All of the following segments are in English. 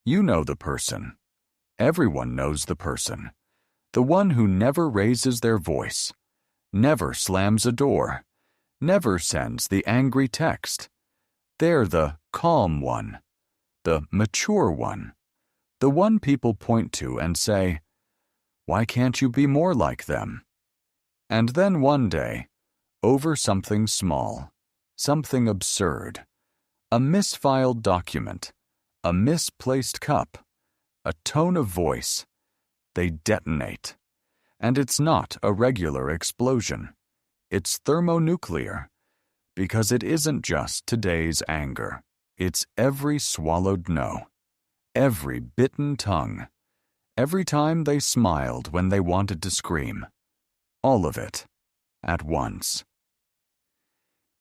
You know the person. Everyone knows the person. The one who never raises their voice, never slams a door, never sends the angry text. They're the calm one, the mature one, the one people point to and say, "Why can't you be more like them?" And then one day, over something small, something absurd, a misfiled document, a misplaced cup, a tone of voice, they detonate. And it's not a regular explosion. It's thermonuclear, because it isn't just today's anger. It's every swallowed no, every bitten tongue, every time they smiled when they wanted to scream. All of it, at once.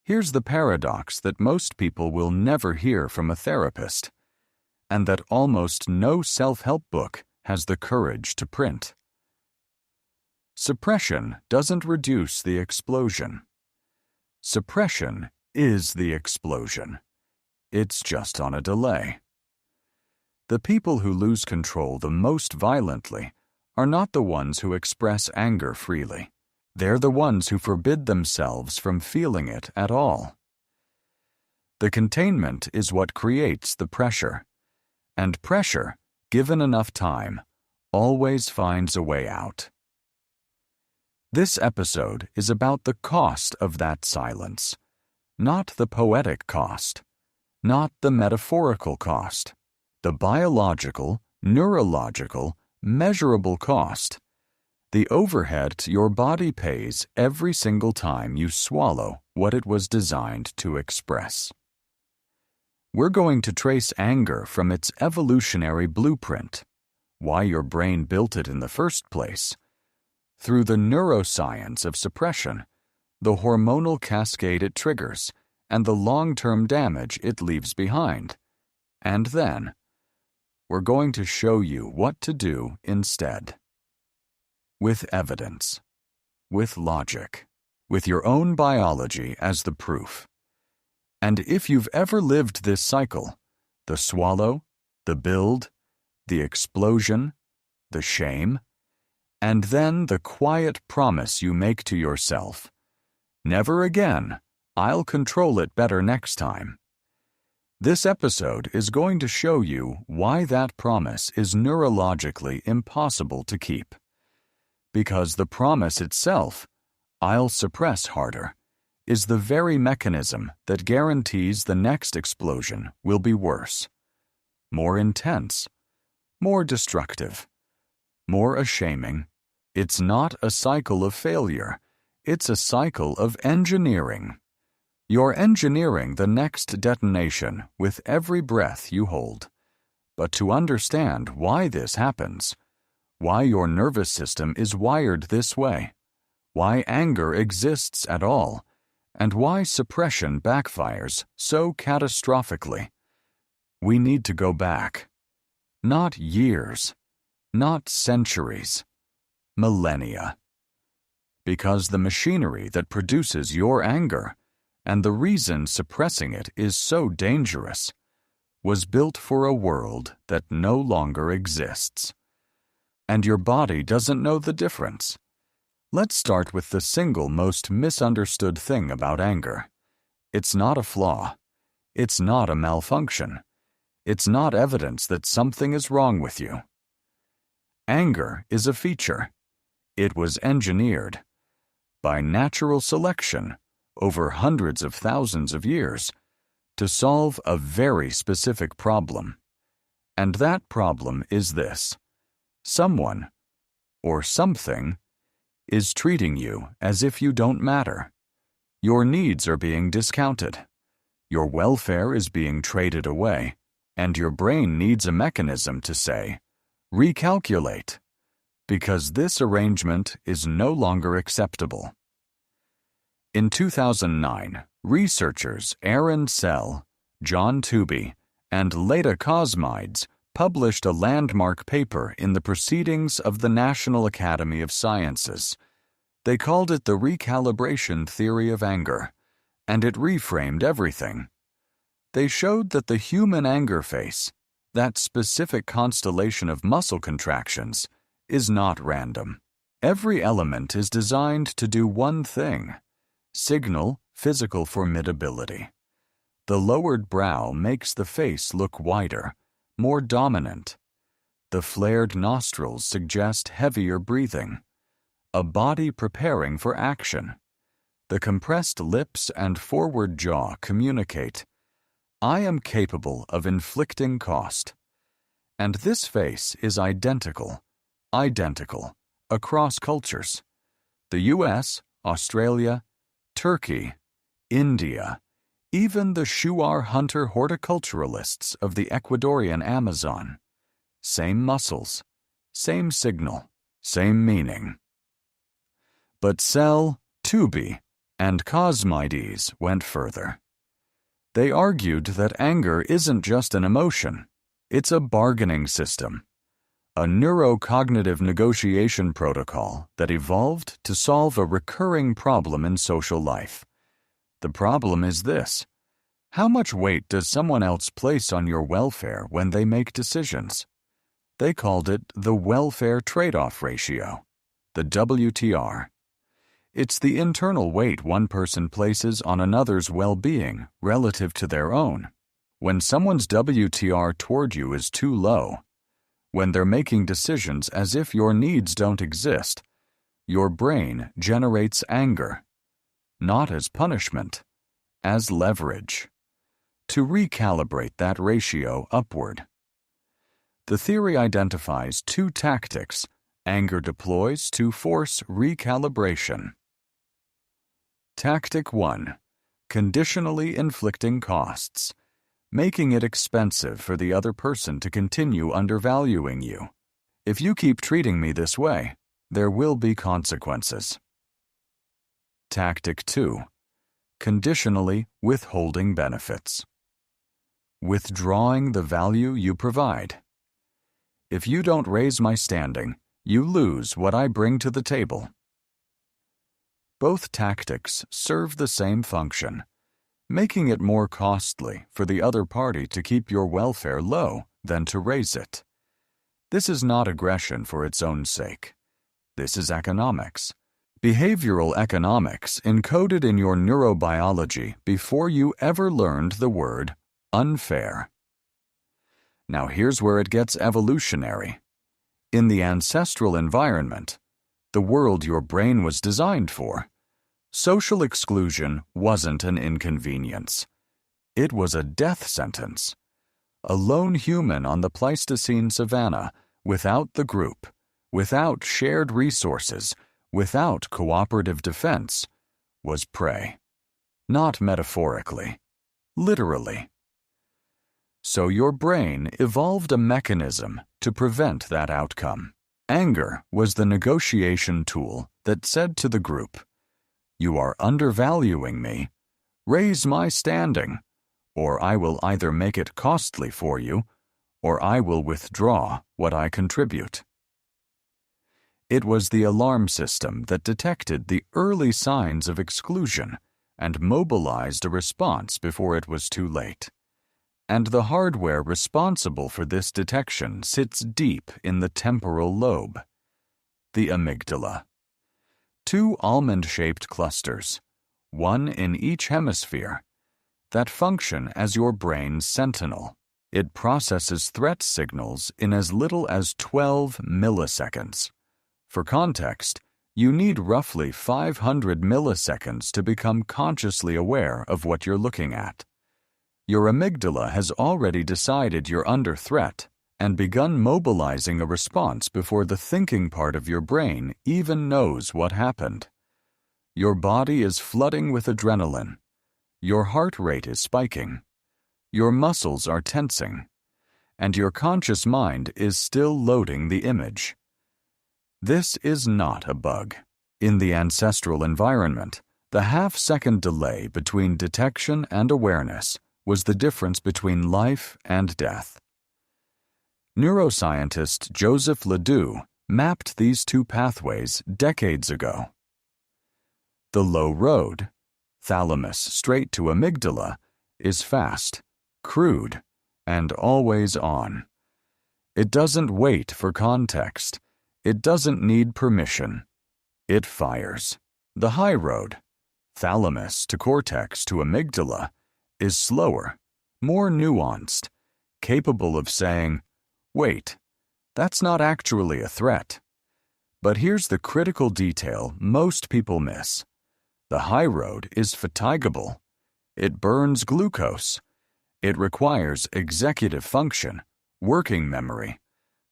Here's the paradox that most people will never hear from a therapist, and that almost no self-help book has the courage to print. Suppression doesn't reduce the explosion. Suppression is the explosion. It's just on a delay. The people who lose control the most violently are not the ones who express anger freely. They're the ones who forbid themselves from feeling it at all. The containment is what creates the pressure, and pressure, given enough time, always finds a way out. This episode is about the cost of that silence, not the poetic cost, not the metaphorical cost, the biological, neurological, measurable cost, the overhead your body pays every single time you swallow what it was designed to express. We're going to trace anger from its evolutionary blueprint, why your brain built it in the first place, through the neuroscience of suppression, the hormonal cascade it triggers, and the long-term damage it leaves behind. And then, we're going to show you what to do instead. With evidence, with logic, with your own biology as the proof. And if you've ever lived this cycle, the swallow, the build, the explosion, the shame, and then the quiet promise you make to yourself, never again, I'll control it better next time. This episode is going to show you why that promise is neurologically impossible to keep. Because the promise itself, I'll suppress harder, is the very mechanism that guarantees the next explosion will be worse, more intense, more destructive, more ashaming. It's not a cycle of failure, it's a cycle of engineering. You're engineering the next detonation with every breath you hold. But to understand why this happens, why your nervous system is wired this way, why anger exists at all, and why suppression backfires so catastrophically, we need to go back. Not years, not centuries, millennia. Because the machinery that produces your anger, and the reason suppressing it is so dangerous, was built for a world that no longer exists. And your body doesn't know the difference. Let's start with the single most misunderstood thing about anger. It's not a flaw. It's not a malfunction. It's not evidence that something is wrong with you. Anger is a feature. It was engineered by natural selection over hundreds of thousands of years to solve a very specific problem. And that problem is this: someone, or something, is treating you as if you don't matter. Your needs are being discounted. Your welfare is being traded away, and your brain needs a mechanism to say, recalculate, because this arrangement is no longer acceptable. In 2009, researchers Aaron Sell, John Tooby, and Tooby Cosmides published a landmark paper in the Proceedings of the National Academy of Sciences. They called it the Recalibration theory of anger, and it reframed everything. They showed that the human anger face, That specific constellation of muscle contractions is not random. Every element is designed to do one thing: signal physical formidability. The lowered brow makes the face look wider, more dominant. The flared nostrils suggest heavier breathing, a body preparing for action. The compressed lips and forward jaw communicate, "I am capable of inflicting cost." And this face is identical across cultures. The US, Australia, Turkey, India, even the Shuar hunter horticulturalists of the Ecuadorian Amazon. Same muscles, same signal, same meaning. But Tooby, and Cosmides went further. They argued that anger isn't just an emotion, it's a bargaining system, a neurocognitive negotiation protocol that evolved to solve a recurring problem in social life. The problem is this: how much weight does someone else place on your welfare when they make decisions? They called it the welfare trade-off ratio, the WTR. It's the internal weight one person places on another's well-being relative to their own. When someone's WTR toward you is too low, when they're making decisions as if your needs don't exist, your brain generates anger, not as punishment, as leverage, to recalibrate that ratio upward. The theory identifies two tactics anger deploys to force recalibration. Tactic 1. Conditionally inflicting costs, making it expensive for the other person to continue undervaluing you. If you keep treating me this way, there will be consequences. Tactic 2. Conditionally withholding benefits, withdrawing the value you provide. If you don't raise my standing, you lose what I bring to the table. Both tactics serve the same function, making it more costly for the other party to keep your welfare low than to raise it. This is not aggression for its own sake. This is economics. Behavioral economics encoded in your neurobiology before you ever learned the word unfair. Now here's where it gets evolutionary. In the ancestral environment, the world your brain was designed for, social exclusion wasn't an inconvenience. It was a death sentence. A lone human on the Pleistocene savanna, without the group, without shared resources, without cooperative defense, was prey. Not metaphorically, literally. So your brain evolved a mechanism to prevent that outcome. Anger was the negotiation tool that said to the group, "You are undervaluing me. Raise my standing, or I will either make it costly for you, or I will withdraw what I contribute." It was the alarm system that detected the early signs of exclusion and mobilized a response before it was too late. And the hardware responsible for this detection sits deep in the temporal lobe, the amygdala. Two almond-shaped clusters, one in each hemisphere, that function as your brain's sentinel. It processes threat signals in as little as 12 milliseconds. For context, you need roughly 500 milliseconds to become consciously aware of what you're looking at. Your amygdala has already decided you're under threat and begun mobilizing a response before the thinking part of your brain even knows what happened. Your body is flooding with adrenaline. Your heart rate is spiking. Your muscles are tensing. And your conscious mind is still loading the image. This is not a bug. In the ancestral environment, the half-second delay between detection and awareness was the difference between life and death. Neuroscientist Joseph Ledoux mapped these two pathways decades ago. The low road, thalamus straight to amygdala, is fast, crude, and always on. It doesn't wait for context. It doesn't need permission. It fires. The high road, thalamus to cortex to amygdala, is slower, more nuanced, capable of saying, wait, that's not actually a threat. But here's the critical detail most people miss. The high road is fatigable. It burns glucose. It requires executive function, working memory,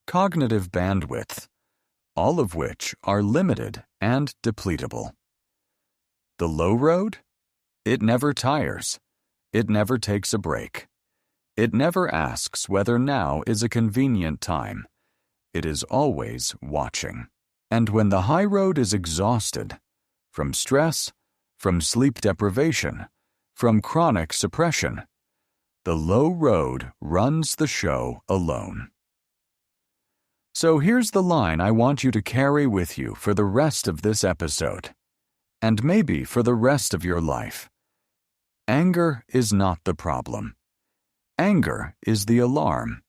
cognitive bandwidth, all of which are limited and depletable. The low road? It never tires. It never takes a break. It never asks whether now is a convenient time. It is always watching. And when the high road is exhausted, from stress, from sleep deprivation, from chronic suppression, the low road runs the show alone. So here's the line I want you to carry with you for the rest of this episode, and maybe for the rest of your life. Anger is not the problem. Anger is the alarm.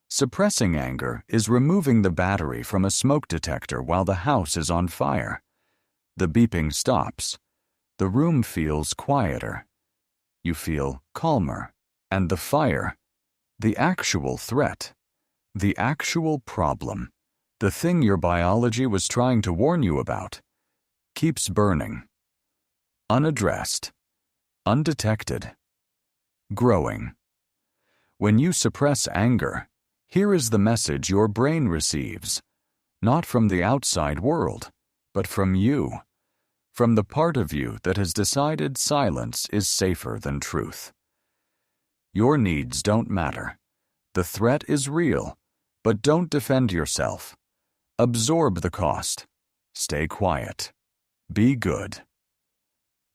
Suppressing anger is removing the battery from a smoke detector while the house is on fire. The beeping stops. The room feels quieter. You feel calmer. And the fire, the actual threat, the actual problem, the thing your biology was trying to warn you about, keeps burning. Unaddressed, undetected, growing. When you suppress anger, here is the message your brain receives, not from the outside world, but from you, from the part of you that has decided silence is safer than truth. Your needs don't matter. The threat is real, but don't defend yourself. Absorb the cost. Stay quiet. Be good.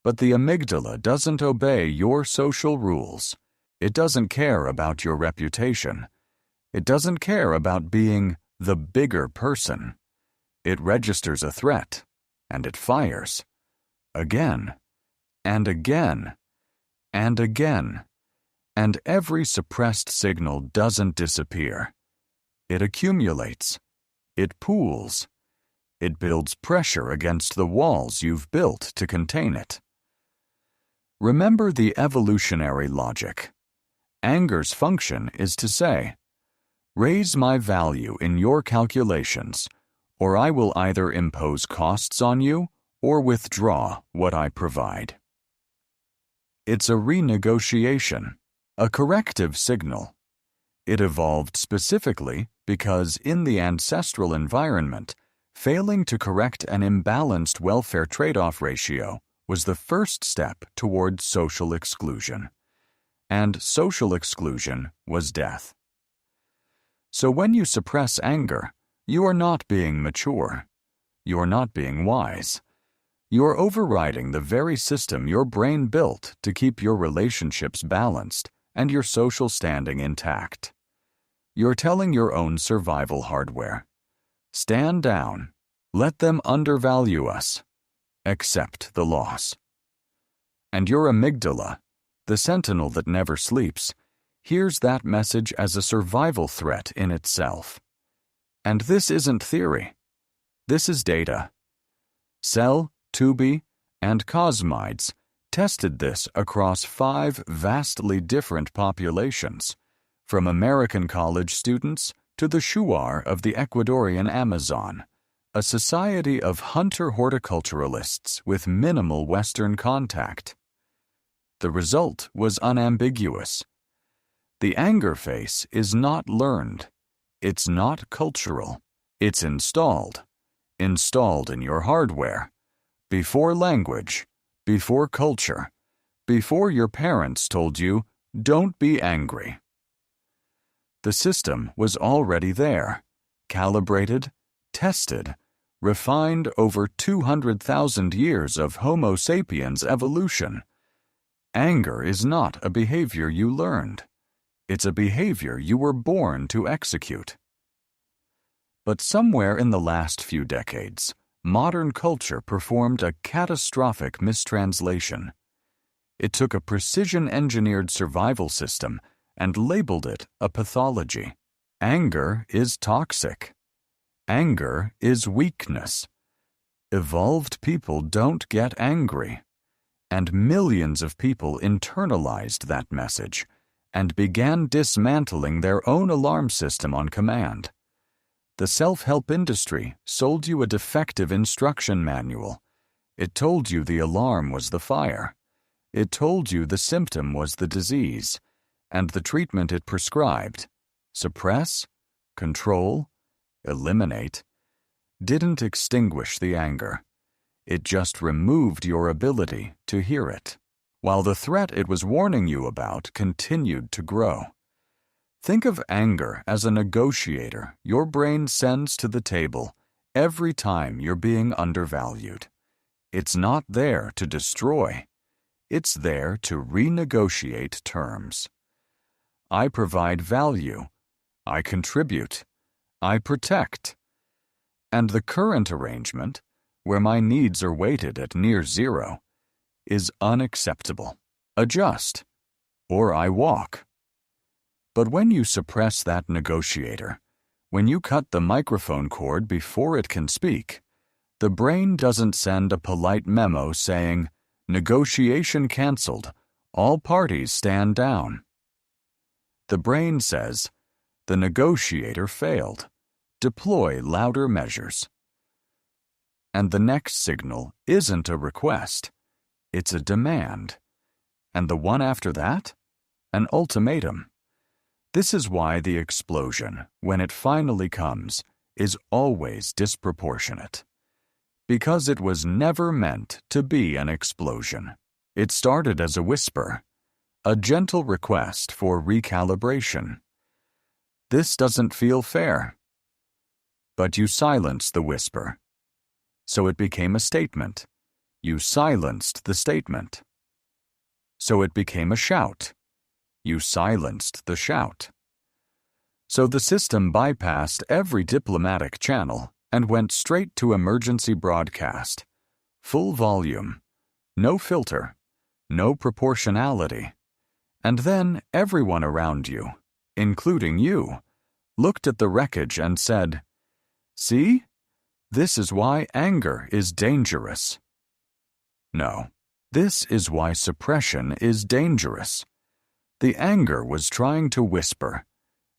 But the amygdala doesn't obey your social rules. It doesn't care about your reputation. It doesn't care about being the bigger person. It registers a threat, and it fires. Again, and again, and again. And every suppressed signal doesn't disappear. It accumulates. It pools. It builds pressure against the walls you've built to contain it. Remember the evolutionary logic. Anger's function is to say, raise my value in your calculations, or I will either impose costs on you or withdraw what I provide. It's a renegotiation. A corrective signal. It evolved specifically because in the ancestral environment, failing to correct an imbalanced welfare trade-off ratio was the first step toward social exclusion. And social exclusion was death. So when you suppress anger, you are not being mature. You are not being wise. You are overriding the very system your brain built to keep your relationships balanced and your social standing intact. You're telling your own survival hardware, stand down, let them undervalue us, accept the loss. And your amygdala, the sentinel that never sleeps, hears that message as a survival threat in itself. And this isn't theory. This is data. Cell, Tooby, and Cosmides tested this across 5 vastly different populations, from American college students to the Shuar of the Ecuadorian Amazon, a society of hunter-horticulturalists with minimal Western contact. The result was unambiguous. The anger face is not learned. It's not cultural. It's installed. Installed in your hardware. Before language. Before culture, before your parents told you, don't be angry. The system was already there, calibrated, tested, refined over 200,000 years of Homo sapiens evolution. Anger is not a behavior you learned. It's a behavior you were born to execute. But somewhere in the last few decades, modern culture performed a catastrophic mistranslation. It took a precision-engineered survival system and labeled it a pathology. Anger is toxic. Anger is weakness. Evolved people don't get angry. And millions of people internalized that message and began dismantling their own alarm system on command. The self-help industry sold you a defective instruction manual. It told you the alarm was the fire. It told you the symptom was the disease, and the treatment it prescribed, suppress, control, eliminate, didn't extinguish the anger. It just removed your ability to hear it, while the threat it was warning you about continued to grow. Think of anger as a negotiator your brain sends to the table every time you're being undervalued. It's not there to destroy. It's there to renegotiate terms. I provide value. I contribute. I protect. And the current arrangement, where my needs are weighted at near zero, is unacceptable. Adjust, or I walk. But when you suppress that negotiator, when you cut the microphone cord before it can speak, the brain doesn't send a polite memo saying, "Negotiation canceled. All parties stand down." The brain says, "The negotiator failed. Deploy louder measures." And the next signal isn't a request. It's a demand. And the one after that? An ultimatum. This is why the explosion, when it finally comes, is always disproportionate. Because it was never meant to be an explosion. It started as a whisper, a gentle request for recalibration. This doesn't feel fair. But you silenced the whisper. So it became a statement. You silenced the statement. So it became a shout. You silenced the shout. So the system bypassed every diplomatic channel and went straight to emergency broadcast. Full volume. No filter. No proportionality. And then everyone around you, including you, looked at the wreckage and said, "See? This is why anger is dangerous." No, this is why suppression is dangerous. The anger was trying to whisper.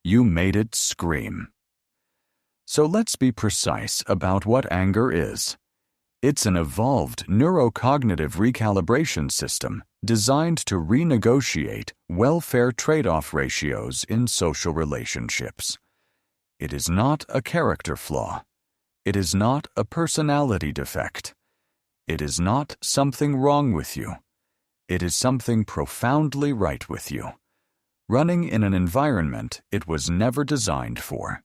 You made it scream. So let's be precise about what anger is. It's an evolved neurocognitive recalibration system designed to renegotiate welfare trade-off ratios in social relationships. It is not a character flaw. It is not a personality defect. It is not something wrong with you. It is something profoundly right with you, running in an environment it was never designed for.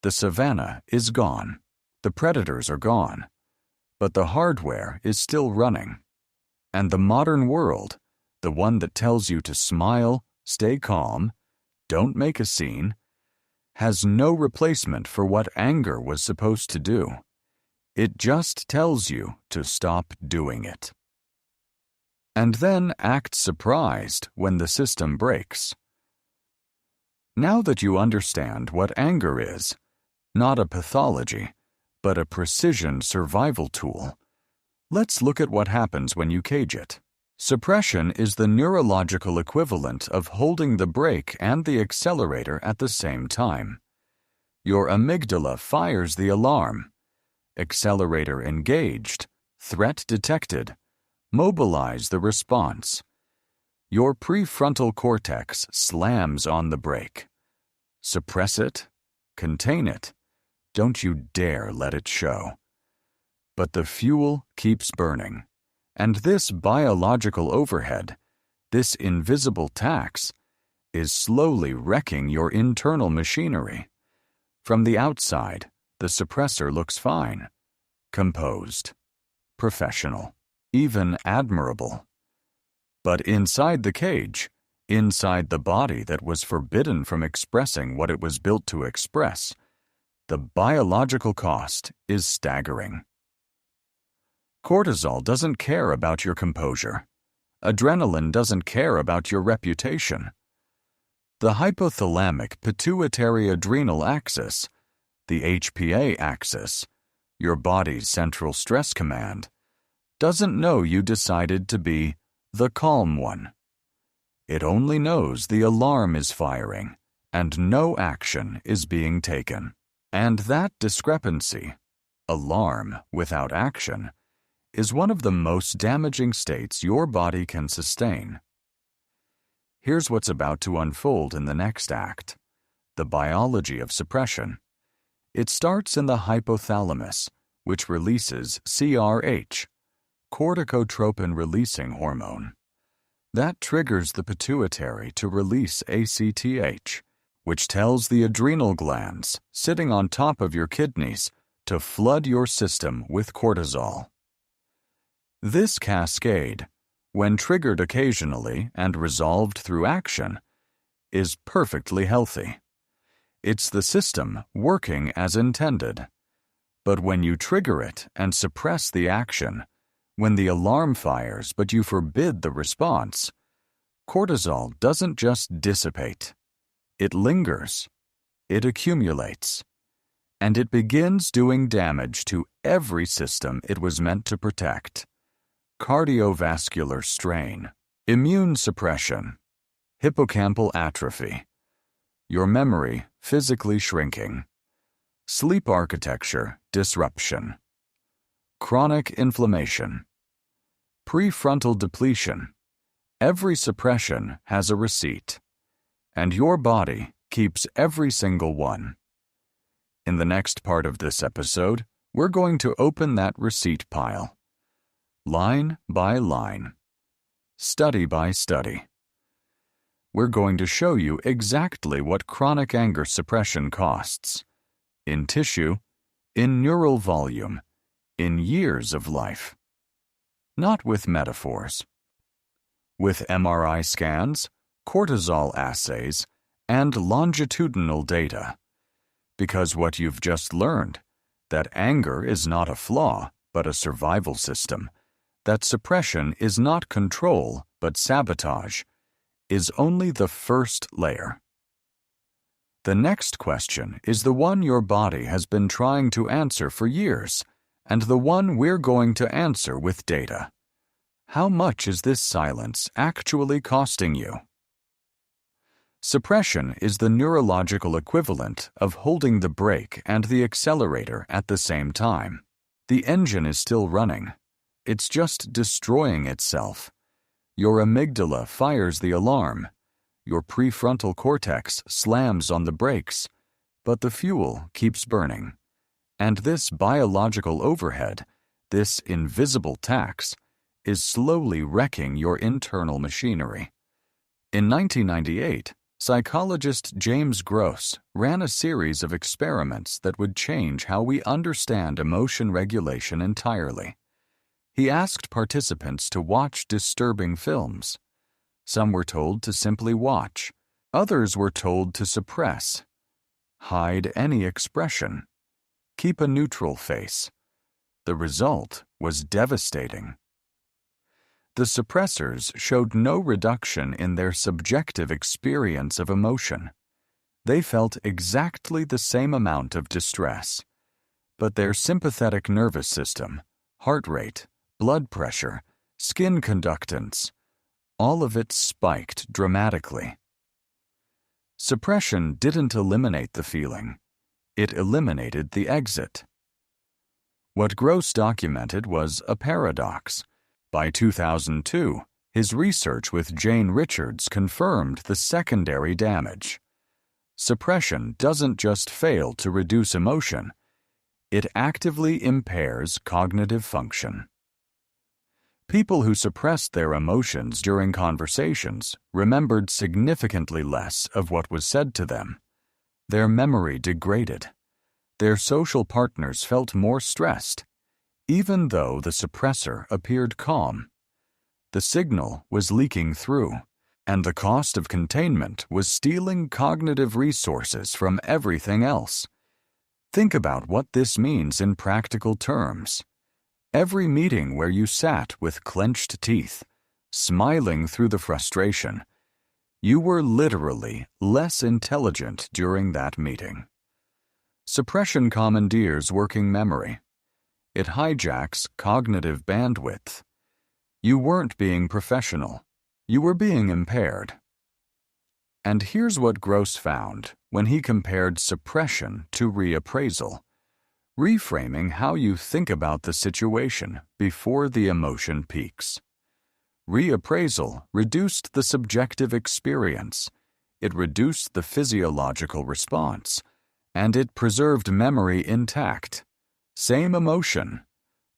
The savannah is gone. The predators are gone. But the hardware is still running. And the modern world, the one that tells you to smile, stay calm, don't make a scene, has no replacement for what anger was supposed to do. It just tells you to stop doing it. And then act surprised when the system breaks. Now that you understand what anger is, not a pathology, but a precision survival tool, let's look at what happens when you cage it. Suppression is the neurological equivalent of holding the brake and the accelerator at the same time. Your amygdala fires the alarm. Accelerator engaged, threat detected. Mobilize the response. Your prefrontal cortex slams on the brake. Suppress it, contain it. Don't you dare let it show. But the fuel keeps burning. And this biological overhead, this invisible tax, is slowly wrecking your internal machinery. From the outside, the suppressor looks fine, composed, professional, even admirable. But inside the cage, inside the body that was forbidden from expressing what it was built to express, the biological cost is staggering. Cortisol doesn't care about your composure. Adrenaline doesn't care about your reputation. The hypothalamic pituitary adrenal axis, the HPA axis, your body's central stress command, doesn't know you decided to be the calm one. It only knows the alarm is firing and no action is being taken. And that discrepancy, alarm without action, is one of the most damaging states your body can sustain. Here's what's about to unfold in the next act: the biology of suppression. It starts in the hypothalamus, which releases CRH, corticotropin-releasing hormone. That triggers the pituitary to release ACTH, which tells the adrenal glands sitting on top of your kidneys to flood your system with cortisol. This cascade, when triggered occasionally and resolved through action, is perfectly healthy. It's the system working as intended. But when you trigger it and suppress the action, when the alarm fires but you forbid the response, cortisol doesn't just dissipate. It lingers, it accumulates, and it begins doing damage to every system it was meant to protect. Cardiovascular strain, immune suppression, hippocampal atrophy, your memory physically shrinking, sleep architecture disruption, chronic inflammation, prefrontal depletion. Every suppression has a receipt, and your body keeps every single one. In the next part of this episode, we're going to open that receipt pile, line by line, study by study. We're going to show you exactly what chronic anger suppression costs, in tissue, in neural volume, in years of life. Not with metaphors. With MRI scans, cortisol assays, and longitudinal data. Because what you've just learned, that anger is not a flaw, but a survival system, that suppression is not control, but sabotage, is only the first layer. The next question is the one your body has been trying to answer for years, and the one we're going to answer with data. How much is this silence actually costing you? Suppression is the neurological equivalent of holding the brake and the accelerator at the same time. The engine is still running. It's just destroying itself. Your amygdala fires the alarm. Your prefrontal cortex slams on the brakes, but the fuel keeps burning. And this biological overhead, this invisible tax, is slowly wrecking your internal machinery. In 1998, psychologist James Gross ran a series of experiments that would change how we understand emotion regulation entirely. He asked participants to watch disturbing films. Some were told to simply watch. Others were told to suppress. Hide any expression. Keep a neutral face. The result was devastating. The suppressors showed no reduction in their subjective experience of emotion. They felt exactly the same amount of distress, but their sympathetic nervous system, heart rate, blood pressure, skin conductance, all of it spiked dramatically. Suppression didn't eliminate the feeling. It eliminated the exit. What Gross documented was a paradox. By 2002, his research with Jane Richards confirmed the secondary damage. Suppression doesn't just fail to reduce emotion, it actively impairs cognitive function. People who suppressed their emotions during conversations remembered significantly less of what was said to them. Their memory degraded. Their social partners felt more stressed, even though the suppressor appeared calm. The signal was leaking through, and the cost of containment was stealing cognitive resources from everything else. Think about what this means in practical terms. Every meeting where you sat with clenched teeth, smiling through the frustration, You were literally less intelligent during that meeting. Suppression commandeers working memory. It hijacks cognitive bandwidth. You weren't being professional. You were being impaired. And here's what Gross found when he compared suppression to reappraisal, reframing how you think about the situation before the emotion peaks. Reappraisal reduced the subjective experience, it reduced the physiological response, and it preserved memory intact. Same emotion,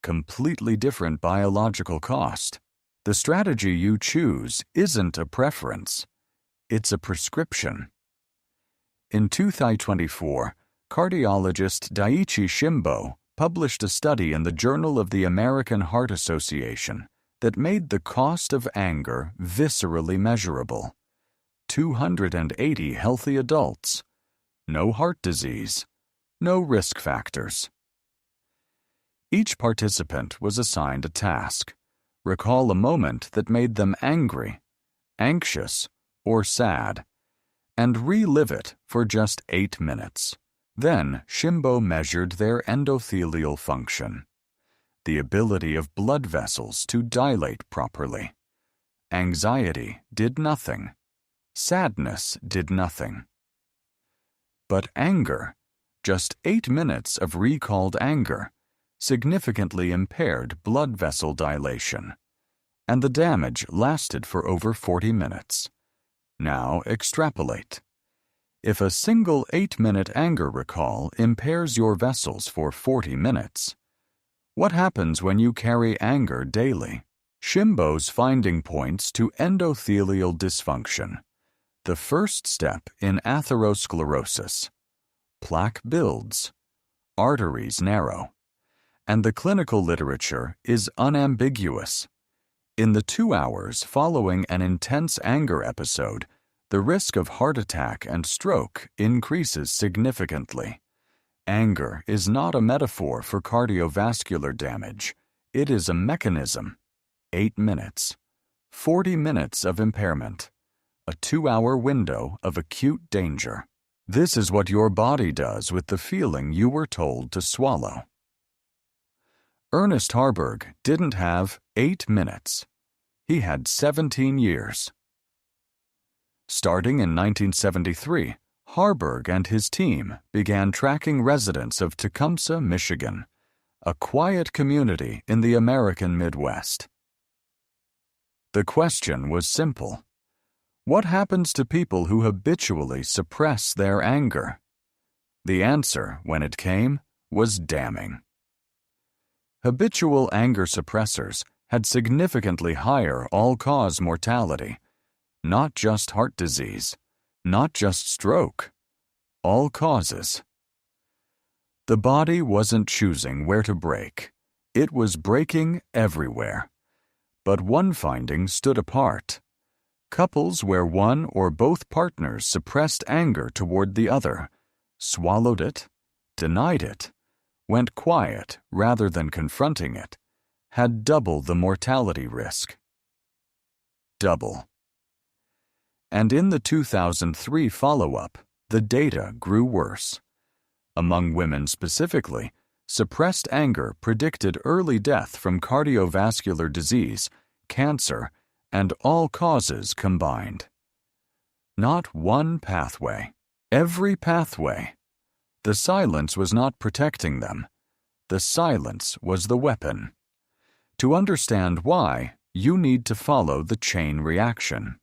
completely different biological cost. The strategy you choose isn't a preference, it's a prescription. In 2024, cardiologist Daichi Shimbo published a study in the Journal of the American Heart Association that made the cost of anger viscerally measurable. 280 healthy adults. No heart disease. No risk factors. Each participant was assigned a task. Recall a moment that made them angry, anxious, or sad, and relive it for just 8 minutes. Then Shimbo measured their endothelial function, the ability of blood vessels to dilate properly. Anxiety did nothing. Sadness did nothing. But anger, just 8 minutes of recalled anger, significantly impaired blood vessel dilation, and the damage lasted for over 40 minutes. Now extrapolate. If a single 8-minute anger recall impairs your vessels for 40 minutes, what happens when you carry anger daily? Shimbo's finding points to endothelial dysfunction, the first step in atherosclerosis. Plaque builds, arteries narrow, and the clinical literature is unambiguous. In the 2 hours following an intense anger episode, the risk of heart attack and stroke increases significantly. Anger is not a metaphor for cardiovascular damage. It is a mechanism. 8 minutes. 40 minutes of impairment. A 2-hour window of acute danger. This is what your body does with the feeling you were told to swallow. Ernest Harburg didn't have 8 minutes. He had 17 years. Starting in 1973, Harburg and his team began tracking residents of Tecumseh, Michigan, a quiet community in the American Midwest. The question was simple. What happens to people who habitually suppress their anger? The answer, when it came, was damning. Habitual anger suppressors had significantly higher all-cause mortality, not just heart disease, not just stroke, all causes. The body wasn't choosing where to break. It was breaking everywhere. But one finding stood apart. Couples where one or both partners suppressed anger toward the other, swallowed it, denied it, went quiet rather than confronting it, had double the mortality risk. Double. And in the 2003 follow-up, the data grew worse. Among women specifically, suppressed anger predicted early death from cardiovascular disease, cancer, and all causes combined. Not one pathway, every pathway. The silence was not protecting them. The silence was the weapon. To understand why, you need to follow the chain reaction.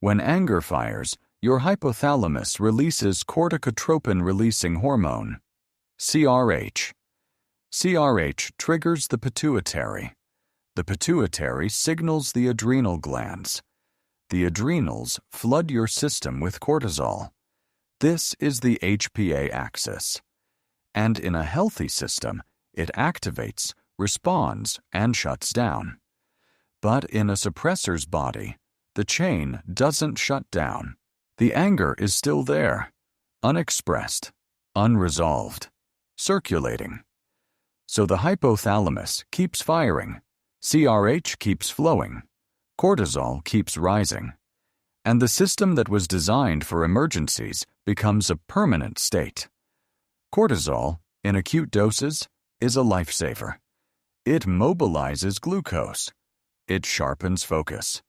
When anger fires, your hypothalamus releases corticotropin-releasing hormone, CRH. CRH triggers the pituitary. The pituitary signals the adrenal glands. The adrenals flood your system with cortisol. This is the HPA axis. And in a healthy system, it activates, responds, and shuts down. But in a suppressor's body, the chain doesn't shut down. The anger is still there, unexpressed, unresolved, circulating. So the hypothalamus keeps firing, CRH keeps flowing, cortisol keeps rising, and the system that was designed for emergencies becomes a permanent state. Cortisol, in acute doses, is a lifesaver. It mobilizes glucose. It sharpens focus.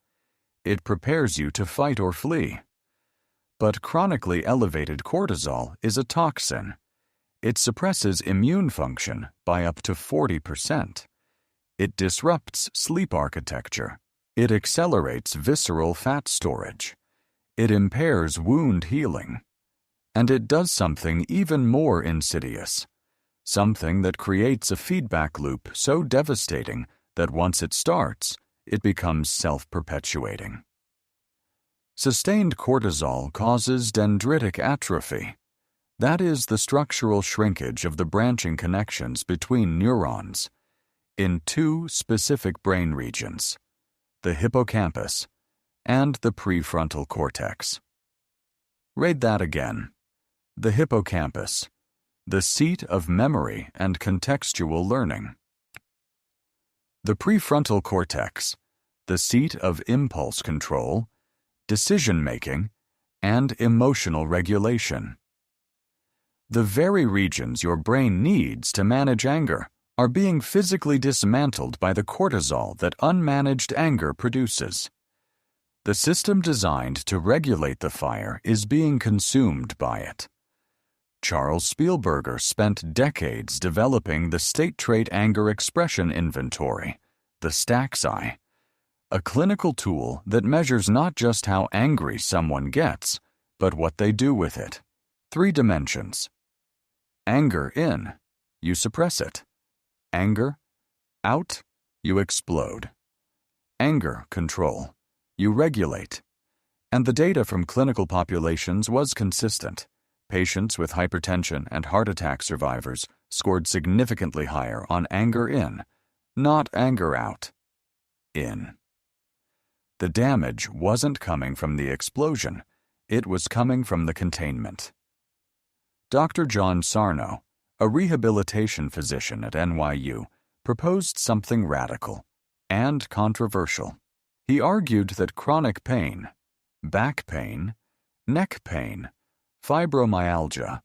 It prepares you to fight or flee. But chronically elevated cortisol is a toxin. It suppresses immune function by up to 40%. It disrupts sleep architecture. It accelerates visceral fat storage. It impairs wound healing. And it does something even more insidious, something that creates a feedback loop so devastating that once it starts, it becomes self-perpetuating. Sustained cortisol causes dendritic atrophy. That is the structural shrinkage of the branching connections between neurons in two specific brain regions, the hippocampus and the prefrontal cortex. Read that again. The hippocampus, the seat of memory and contextual learning. The prefrontal cortex, the seat of impulse control, decision-making, and emotional regulation. The very regions your brain needs to manage anger are being physically dismantled by the cortisol that unmanaged anger produces. The system designed to regulate the fire is being consumed by it. Charles Spielberger spent decades developing the State Trait Anger Expression Inventory, the STAXI, a clinical tool that measures not just how angry someone gets, but what they do with it. 3 dimensions. Anger in, you suppress it. Anger out, you explode. Anger control, you regulate. And the data from clinical populations was consistent. Patients with hypertension and heart attack survivors scored significantly higher on anger in, not anger out. In. The damage wasn't coming from the explosion, it was coming from the containment. Dr. John Sarno, a rehabilitation physician at NYU, proposed something radical and controversial. He argued that chronic pain, back pain, neck pain, fibromyalgia,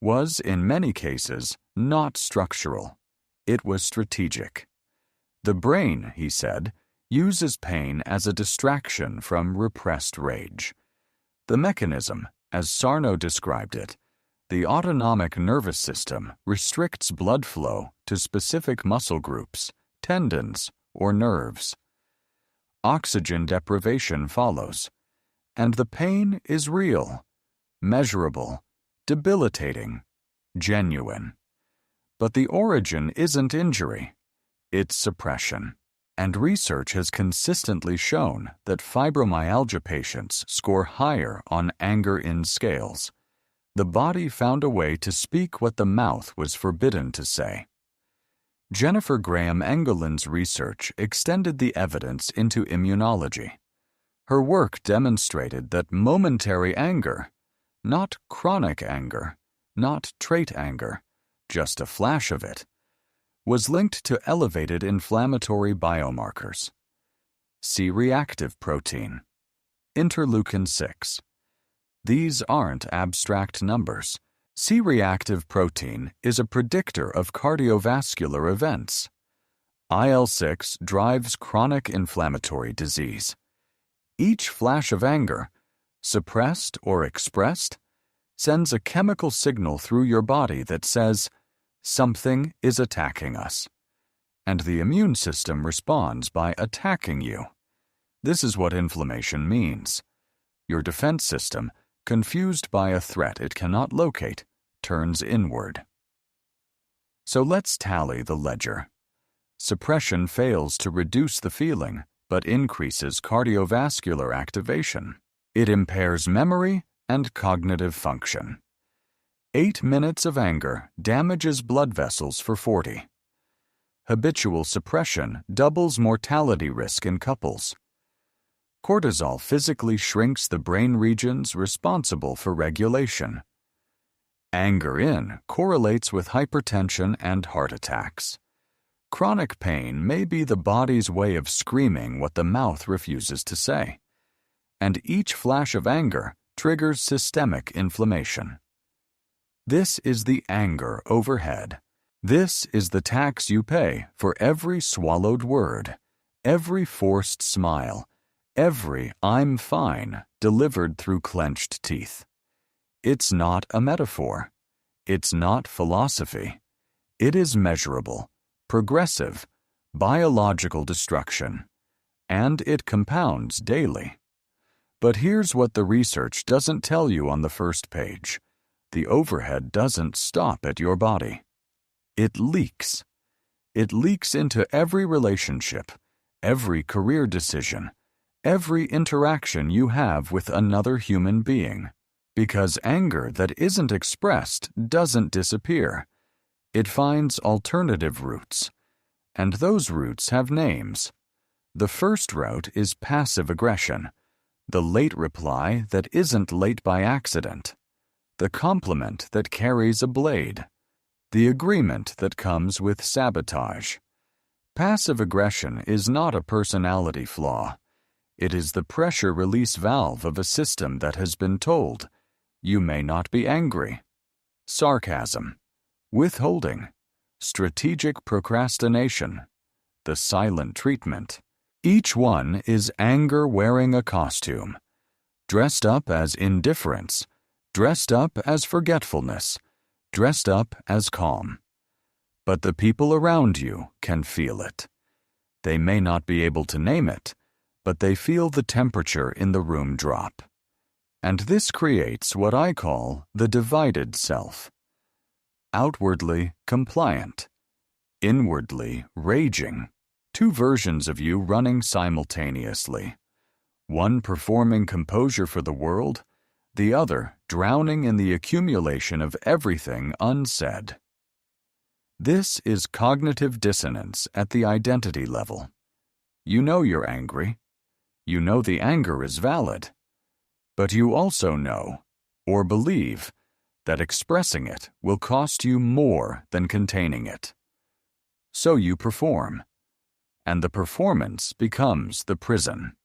was in many cases not structural. It was strategic. The brain, he said, uses pain as a distraction from repressed rage. The mechanism, as Sarno described it, the autonomic nervous system restricts blood flow to specific muscle groups, tendons, or nerves. Oxygen deprivation follows, and the pain is real, measurable, debilitating, genuine. But the origin isn't injury, it's suppression. And research has consistently shown that fibromyalgia patients score higher on anger-in scales. The body found a way to speak what the mouth was forbidden to say. Jennifer Graham Engelin's research extended the evidence into immunology. Her work demonstrated that momentary anger, not chronic anger, not trait anger, just a flash of it, was linked to elevated inflammatory biomarkers. C-reactive protein, interleukin-6. These aren't abstract numbers. C-reactive protein is a predictor of cardiovascular events. IL-6 drives chronic inflammatory disease. Each flash of anger, suppressed or expressed, sends a chemical signal through your body that says, something is attacking us. And the immune system responds by attacking you. This is what inflammation means. Your defense system, confused by a threat it cannot locate, turns inward. So let's tally the ledger. Suppression fails to reduce the feeling, but increases cardiovascular activation. It impairs memory and cognitive function. 8 minutes of anger damages blood vessels for 40. Habitual suppression doubles mortality risk in couples. Cortisol physically shrinks the brain regions responsible for regulation. Anger in correlates with hypertension and heart attacks. Chronic pain may be the body's way of screaming what the mouth refuses to say. and each flash of anger triggers systemic inflammation. This is the anger overhead. This is the tax you pay for every swallowed word, every forced smile, every "I'm fine" delivered through clenched teeth. It's not a metaphor. It's not philosophy. It is measurable, progressive, biological destruction, and it compounds daily. But here's what the research doesn't tell you on the first page. The overhead doesn't stop at your body. It leaks. It leaks into every relationship, every career decision, every interaction you have with another human being. Because anger that isn't expressed doesn't disappear. It finds alternative routes. And those routes have names. The first route is passive aggression, the late reply that isn't late by accident, the compliment that carries a blade, the agreement that comes with sabotage. Passive aggression is not a personality flaw. It is the pressure release valve of a system that has been told, you may not be angry. Sarcasm, withholding, strategic procrastination, the silent treatment. Each one is anger wearing a costume, dressed up as indifference, dressed up as forgetfulness, dressed up as calm. But the people around you can feel it. They may not be able to name it, but they feel the temperature in the room drop. And this creates what I call the divided self. Outwardly compliant, inwardly raging. Two versions of you running simultaneously. One performing composure for the world, the other drowning in the accumulation of everything unsaid. This is cognitive dissonance at the identity level. You know you're angry. You know the anger is valid. But you also know, or believe, that expressing it will cost you more than containing it. So you perform, and the performance becomes the prison.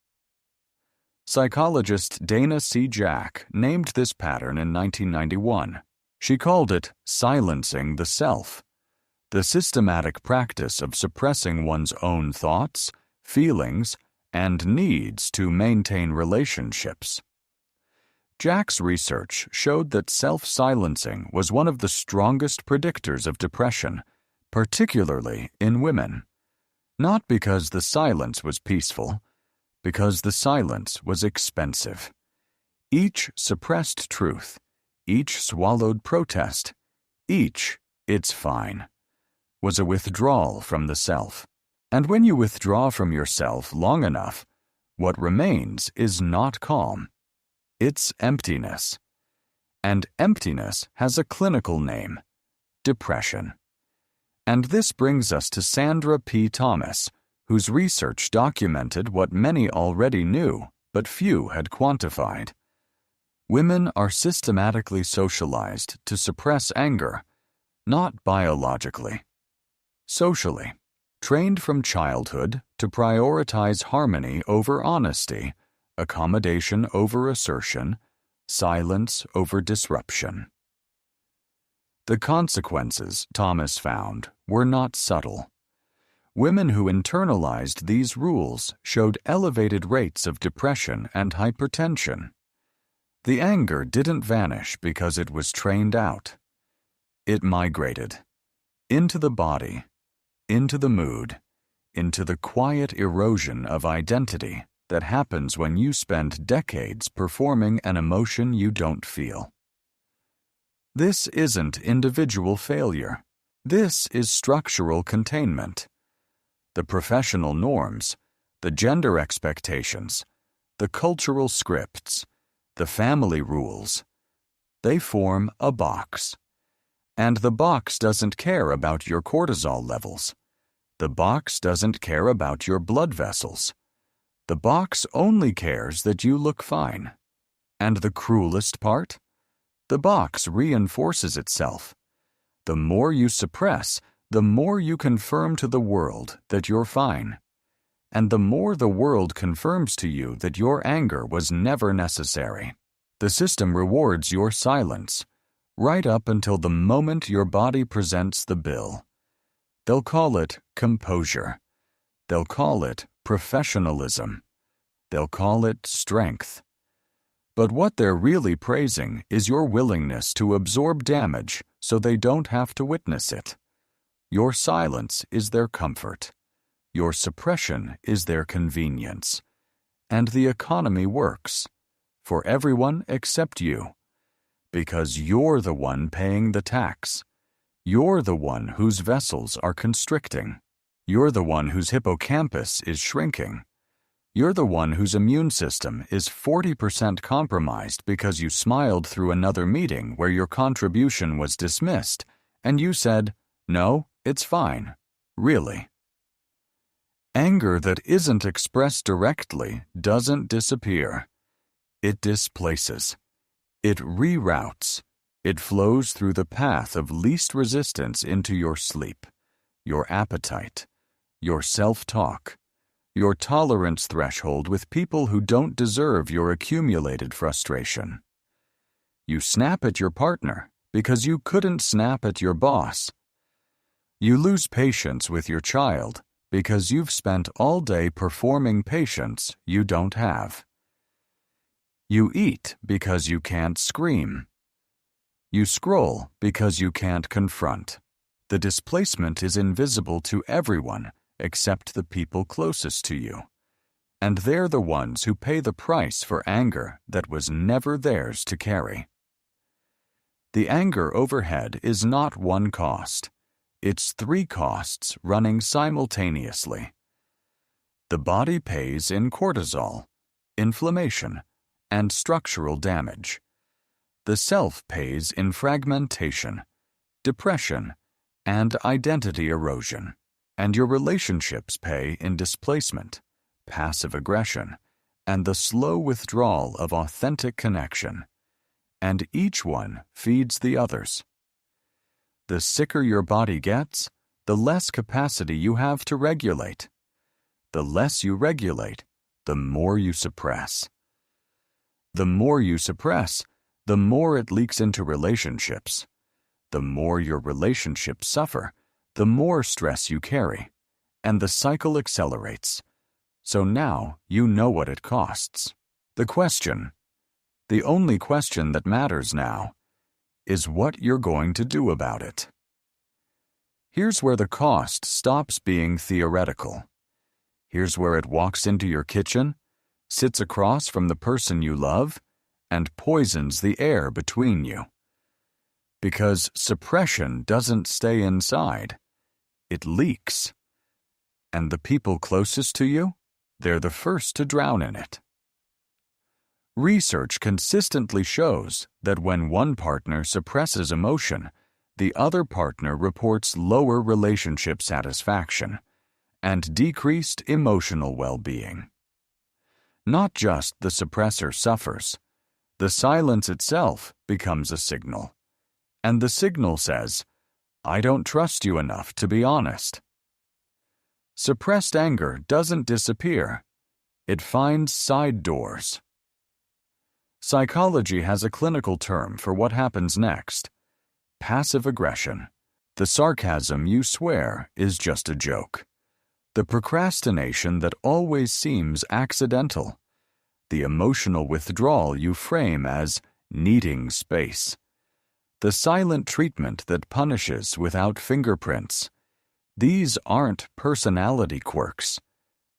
Psychologist Dana C. Jack named this pattern in 1991. She called it silencing the self, the systematic practice of suppressing one's own thoughts, feelings, and needs to maintain relationships. Jack's research showed that self-silencing was one of the strongest predictors of depression, particularly in women. Not because the silence was peaceful, because the silence was expensive. Each suppressed truth, each swallowed protest, each, "it's fine," was a withdrawal from the self. And when you withdraw from yourself long enough, what remains is not calm. It's emptiness. And emptiness has a clinical name: depression. And this brings us to Sandra P. Thomas, whose research documented what many already knew, but few had quantified. Women are systematically socialized to suppress anger, not biologically. Socially, trained from childhood to prioritize harmony over honesty, accommodation over assertion, silence over disruption. The consequences, Thomas found, were not subtle. Women who internalized these rules showed elevated rates of depression and hypertension. The anger didn't vanish because it was trained out. It migrated into the body, into the mood, into the quiet erosion of identity that happens when you spend decades performing an emotion you don't feel. This isn't individual failure. This is structural containment. The professional norms, the gender expectations, the cultural scripts, the family rules, they form a box. And the box doesn't care about your cortisol levels. The box doesn't care about your blood vessels. The box only cares that you look fine. And the cruelest part? The box reinforces itself. The more you suppress, the more you confirm to the world that you're fine. and the more the world confirms to you that your anger was never necessary. The system rewards your silence, right up until the moment your body presents the bill. They'll call it composure. They'll call it professionalism. They'll call it strength. But what they're really praising is your willingness to absorb damage so they don't have to witness it. Your silence is their comfort. Your suppression is their convenience. And the economy works, for everyone except you, because you're the one paying the tax. You're the one whose vessels are constricting. You're the one whose hippocampus is shrinking. You're the one whose immune system is 40% compromised because you smiled through another meeting where your contribution was dismissed, and you said, "No, it's fine." Really. Anger that isn't expressed directly doesn't disappear. It displaces. It reroutes. It flows through the path of least resistance into your sleep, your appetite, your self-talk, your tolerance threshold with people who don't deserve your accumulated frustration. You snap at your partner because you couldn't snap at your boss. You lose patience with your child because you've spent all day performing patience you don't have. You eat because you can't scream. You scroll because you can't confront. The displacement is invisible to everyone except the people closest to you. And they're the ones who pay the price for anger that was never theirs to carry. The anger overhead is not one cost. It's 3 costs running simultaneously. The body pays in cortisol, inflammation, and structural damage. The self pays in fragmentation, depression, and identity erosion. And your relationships pay in displacement, passive aggression, and the slow withdrawal of authentic connection. And each one feeds the others. The sicker your body gets, the less capacity you have to regulate. The less you regulate, the more you suppress. The more you suppress, the more it leaks into relationships. The more your relationships suffer, the more stress you carry, and the cycle accelerates. So now you know what it costs. The question, the only question that matters now, is what you're going to do about it. Here's where the cost stops being theoretical. Here's where it walks into your kitchen, sits across from the person you love, and poisons the air between you. Because suppression doesn't stay inside. It leaks. And the people closest to you, they're the first to drown in it. Research consistently shows that when one partner suppresses emotion, the other partner reports lower relationship satisfaction and decreased emotional well-being. Not just the suppressor suffers, the silence itself becomes a signal. And the signal says, "I don't trust you enough to be honest." Suppressed anger doesn't disappear. It finds side doors. Psychology has a clinical term for what happens next: passive aggression. The sarcasm you swear is just a joke. The procrastination that always seems accidental. The emotional withdrawal you frame as needing space. The silent treatment that punishes without fingerprints. These aren't personality quirks.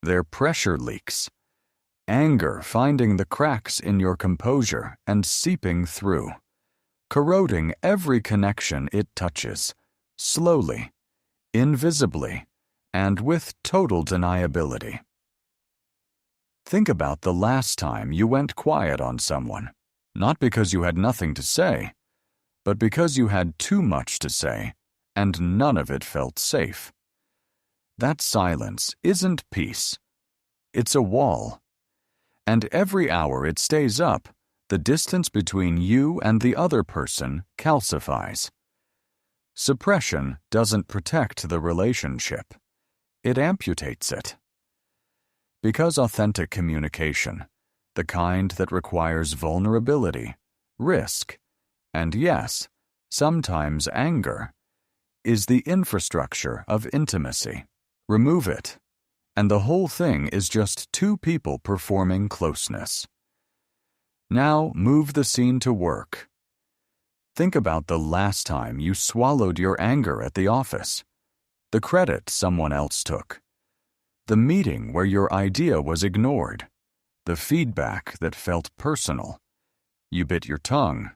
They're pressure leaks. Anger finding the cracks in your composure and seeping through. Corroding every connection it touches, slowly, invisibly, and with total deniability. Think about the last time you went quiet on someone, not because you had nothing to say, but because you had too much to say, and none of it felt safe. That silence isn't peace. It's a wall. And every hour it stays up, the distance between you and the other person calcifies. Suppression doesn't protect the relationship. It amputates it. Because authentic communication, the kind that requires vulnerability, risk, and yes, sometimes anger, is the infrastructure of intimacy. Remove it, and the whole thing is just two people performing closeness. Now move the scene to work. Think about the last time you swallowed your anger at the office, the credit someone else took, the meeting where your idea was ignored, the feedback that felt personal. You bit your tongue.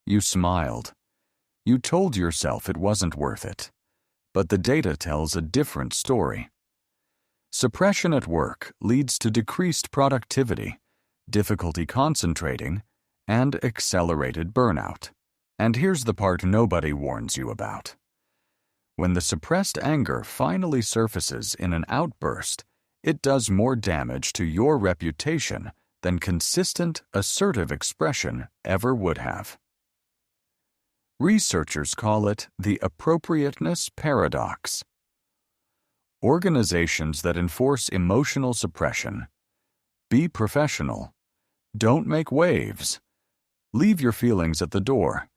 You smiled. You told yourself it wasn't worth it. But the data tells a different story. Suppression at work leads to decreased productivity, difficulty concentrating, and accelerated burnout. And here's the part nobody warns you about. When the suppressed anger finally surfaces in an outburst, it does more damage to your reputation than consistent, assertive expression ever would have. Researchers call it the appropriateness paradox. Organizations that enforce emotional suppression, be professional, don't make waves, leave your feelings at the door,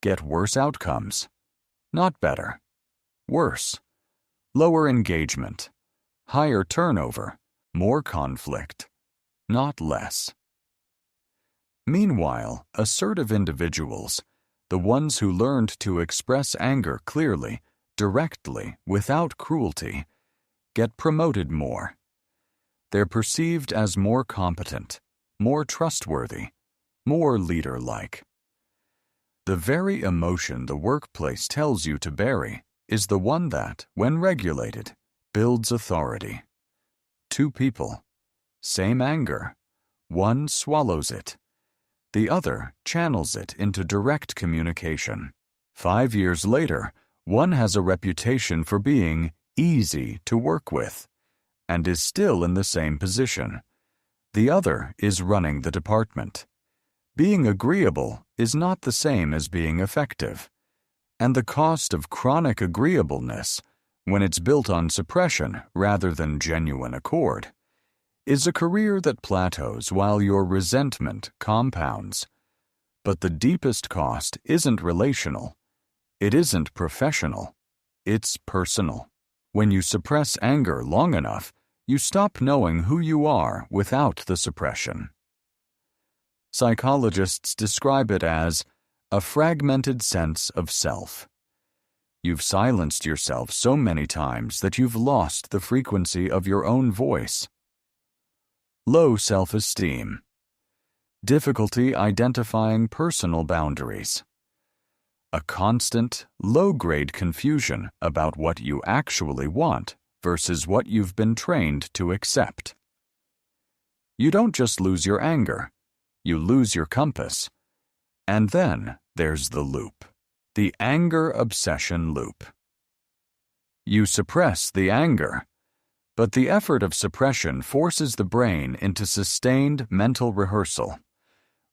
get worse outcomes, not better, worse, lower engagement, higher turnover, more conflict, not less. Meanwhile, assertive individuals, the ones who learned to express anger clearly, directly, without cruelty, get promoted more. They're perceived as more competent, more trustworthy, more leader-like. The very emotion the workplace tells you to bury is the one that, when regulated, builds authority. Two people, same anger, one swallows it, the other channels it into direct communication. 5 years later, one has a reputation for being easy to work with and is still in the same position. The other is running the department. Being agreeable is not the same as being effective. And the cost of chronic agreeableness, when it's built on suppression rather than genuine accord, is a career that plateaus while your resentment compounds. But the deepest cost isn't relational. It isn't professional. It's personal. When you suppress anger long enough, you stop knowing who you are without the suppression. Psychologists describe it as a fragmented sense of self. You've silenced yourself so many times that you've lost the frequency of your own voice. Low self-esteem. Difficulty identifying personal boundaries. A constant, low-grade confusion about what you actually want versus what you've been trained to accept. You don't just lose your anger, you lose your compass. And then there's the loop, the anger obsession loop. You suppress the anger, but the effort of suppression forces the brain into sustained mental rehearsal,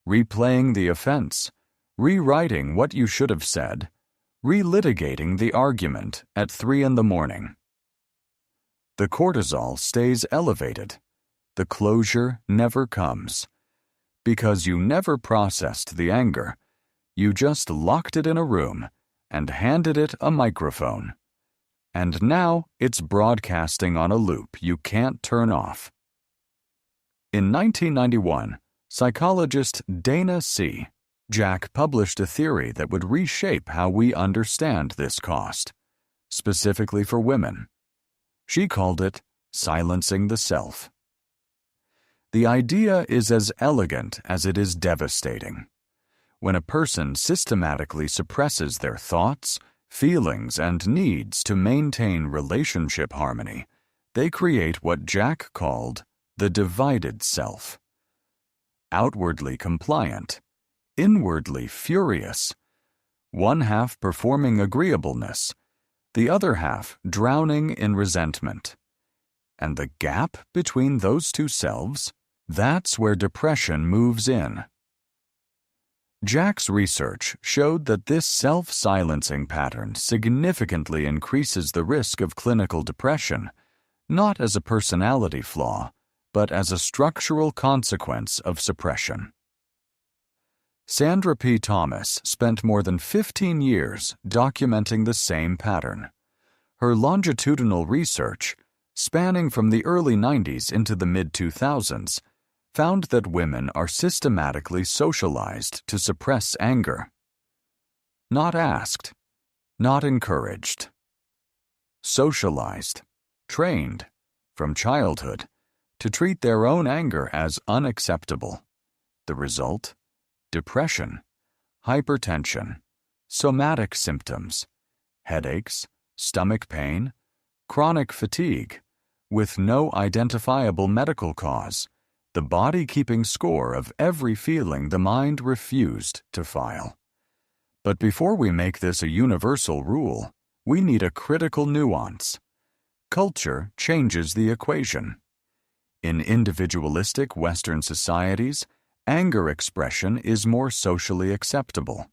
replaying the offense, rewriting what you should have said, relitigating the argument at 3 a.m. The cortisol stays elevated. The closure never comes. Because you never processed the anger, you just locked it in a room and handed it a microphone. And now it's broadcasting on a loop you can't turn off. In 1991, psychologist Dana C. Jack published a theory that would reshape how we understand this cost, specifically for women. She called it silencing the self. The idea is as elegant as it is devastating. When a person systematically suppresses their thoughts, feelings, and needs to maintain relationship harmony, they create what Jack called the divided self. Outwardly compliant, inwardly furious, one half performing agreeableness, the other half drowning in resentment. And the gap between those two selves, that's where depression moves in. Jack's research showed that this self-silencing pattern significantly increases the risk of clinical depression, not as a personality flaw, but as a structural consequence of suppression. Sandra P. Thomas spent more than 15 years documenting the same pattern. Her longitudinal research, spanning from the early 90s into the mid-2000s, found that women are systematically socialized to suppress anger. Not asked, not encouraged. Socialized, trained, from childhood, to treat their own anger as unacceptable. The result? Depression, hypertension, somatic symptoms, headaches, stomach pain, chronic fatigue, with no identifiable medical cause, the body keeping score of every feeling the mind refused to file. But before we make this a universal rule, we need a critical nuance. Culture changes the equation. In individualistic Western societies, anger expression is more socially acceptable,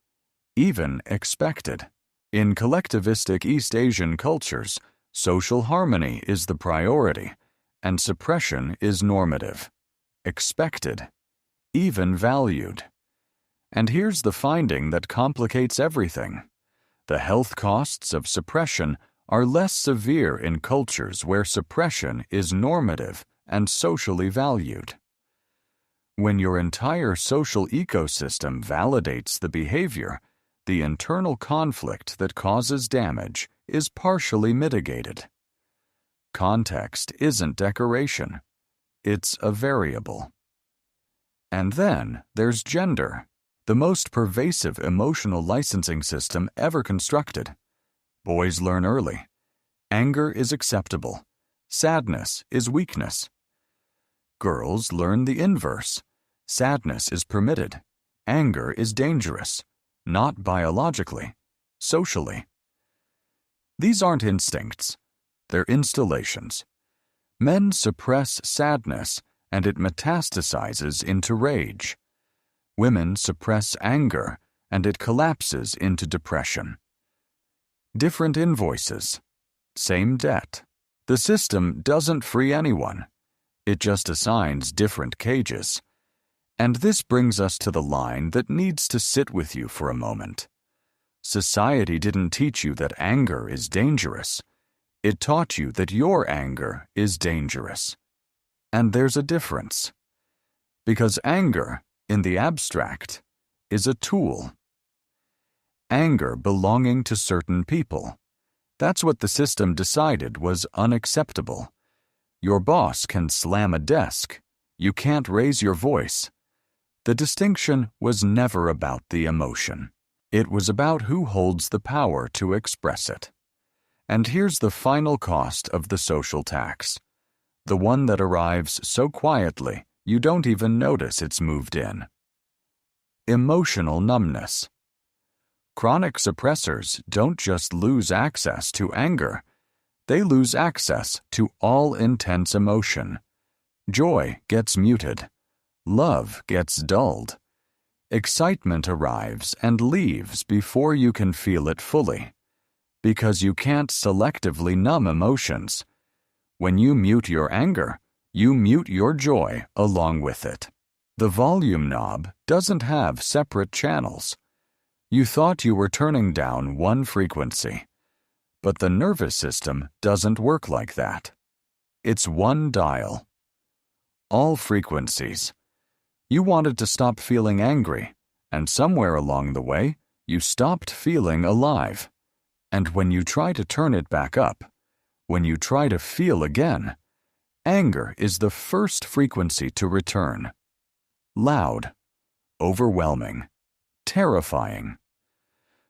even expected. In collectivistic East Asian cultures, social harmony is the priority, and suppression is normative, expected, even valued. And here's the finding that complicates everything. The health costs of suppression are less severe in cultures where suppression is normative and socially valued. When your entire social ecosystem validates the behavior, the internal conflict that causes damage is partially mitigated. Context isn't decoration. It's a variable. And then there's gender, the most pervasive emotional licensing system ever constructed. Boys learn early. Anger is acceptable. Sadness is weakness. Girls learn the inverse. Sadness is permitted. Anger is dangerous, not biologically, socially. These aren't instincts. They're installations. Men suppress sadness, and it metastasizes into rage. Women suppress anger, and it collapses into depression. Different invoices. Same debt. The system doesn't free anyone. It just assigns different cages. And this brings us to the line that needs to sit with you for a moment. Society didn't teach you that anger is dangerous. It taught you that your anger is dangerous. And there's a difference. Because anger, in the abstract, is a tool. Anger belonging to certain people. That's what the system decided was unacceptable. Your boss can slam a desk. You can't raise your voice. The distinction was never about the emotion. It was about who holds the power to express it. And here's the final cost of the social tax. The one that arrives so quietly you don't even notice it's moved in. Emotional numbness. Chronic suppressors don't just lose access to anger. They lose access to all intense emotion. Joy gets muted. Love gets dulled. Excitement arrives and leaves before you can feel it fully. Because you can't selectively numb emotions. When you mute your anger, you mute your joy along with it. The volume knob doesn't have separate channels. You thought you were turning down one frequency. But the nervous system doesn't work like that. It's one dial. All frequencies. You wanted to stop feeling angry, and somewhere along the way, you stopped feeling alive. And when you try to turn it back up, when you try to feel again, anger is the first frequency to return. Loud, overwhelming, terrifying.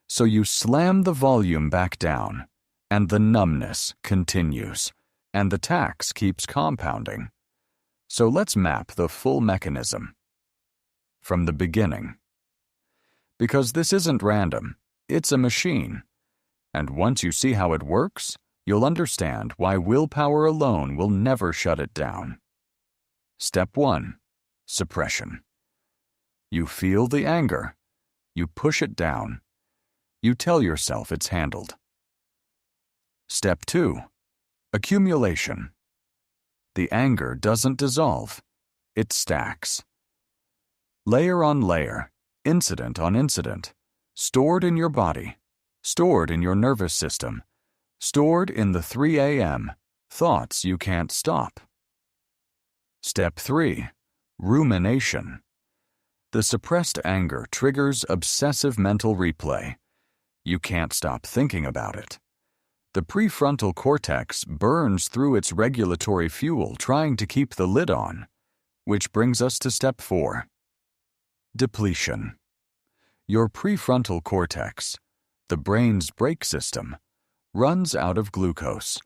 So you slam the volume back down, and the numbness continues, and the tax keeps compounding. So let's map the full mechanism. From the beginning. Because this isn't random, it's a machine. And once you see how it works, you'll understand why willpower alone will never shut it down. Step 1. Suppression. You feel the anger. You push it down. You tell yourself it's handled. Step 2. Accumulation. The anger doesn't dissolve. It stacks. Layer on layer, incident on incident, stored in your body, stored in your nervous system, stored in the 3 a.m. thoughts you can't stop. Step 3. Rumination. The suppressed anger triggers obsessive mental replay. You can't stop thinking about it. The prefrontal cortex burns through its regulatory fuel trying to keep the lid on, which brings us to step 4. Depletion. Your prefrontal cortex, the brain's brake system, runs out of glucose,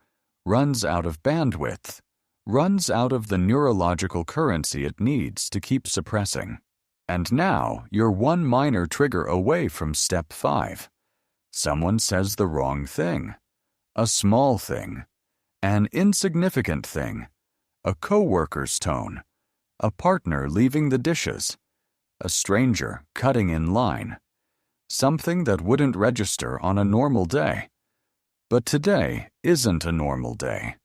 runs out of bandwidth, runs out of the neurological currency it needs to keep suppressing. And now you're one minor trigger away from step 5. Someone says the wrong thing, a small thing, an insignificant thing, a coworker's tone, a partner leaving the dishes, a stranger cutting in line, something that wouldn't register on a normal day. But today isn't a normal day.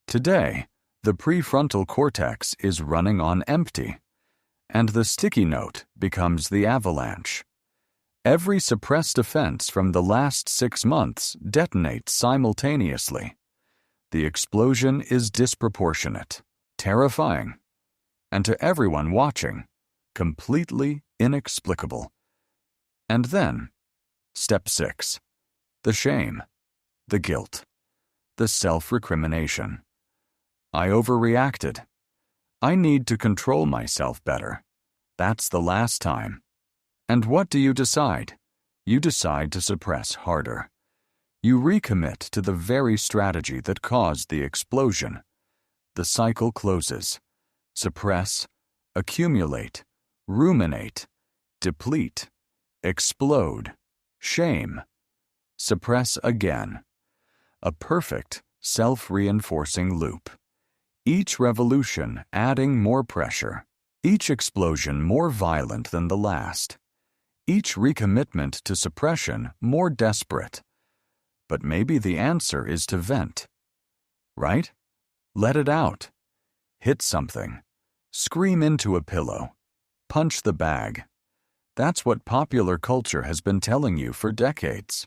Today, the prefrontal cortex is running on empty, and the sticky note becomes the avalanche. Every suppressed offense from the last 6 months detonates simultaneously. The explosion is disproportionate, terrifying, and to everyone watching, completely inexplicable. And then, step 6, the shame, the guilt, the self-recrimination. I overreacted. I need to control myself better. That's the last time. And what do you decide? You decide to suppress harder. You recommit to the very strategy that caused the explosion. The cycle closes. Suppress, accumulate, ruminate, deplete, explode, shame, suppress again. A perfect, self-reinforcing loop. Each revolution adding more pressure. Each explosion more violent than the last. Each recommitment to suppression more desperate. But maybe the answer is to vent. Right? Let it out. Hit something. Scream into a pillow. Punch the bag. That's what popular culture has been telling you for decades.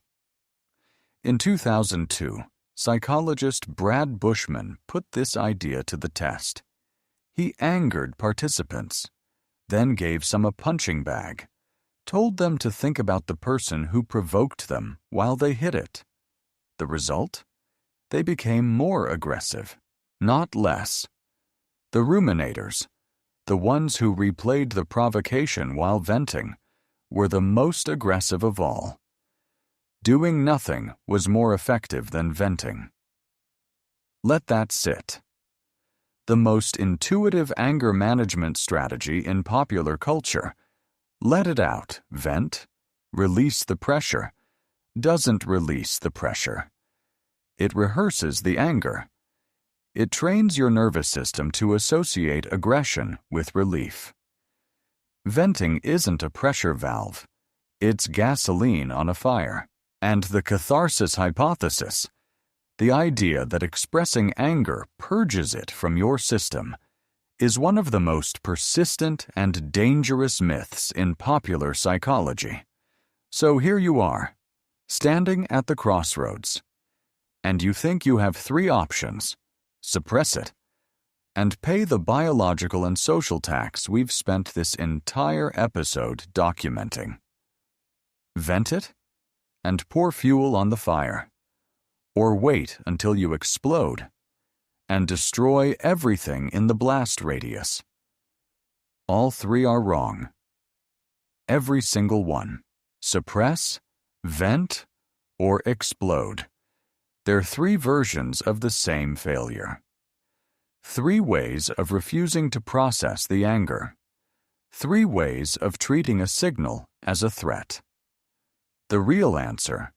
In 2002, psychologist Brad Bushman put this idea to the test. He angered participants, then gave some a punching bag, told them to think about the person who provoked them while they hit it. The result? They became more aggressive, not less. The ruminators, the ones who replayed the provocation while venting, were the most aggressive of all. Doing nothing was more effective than venting. Let that sit. The most intuitive anger management strategy in popular culture, let it out, vent, release the pressure, doesn't release the pressure. It rehearses the anger. It trains your nervous system to associate aggression with relief. Venting isn't a pressure valve. It's gasoline on a fire. And the catharsis hypothesis, the idea that expressing anger purges it from your system, is one of the most persistent and dangerous myths in popular psychology. So here you are, standing at the crossroads, and you think you have 3 options: suppress it, and pay the biological and social tax we've spent this entire episode documenting. Vent it, and pour fuel on the fire, or wait until you explode and destroy everything in the blast radius. All 3 are wrong. Every single one. Suppress, vent, or explode. They're 3 versions of the same failure. 3 ways of refusing to process the anger. 3 ways of treating a signal as a threat. The real answer,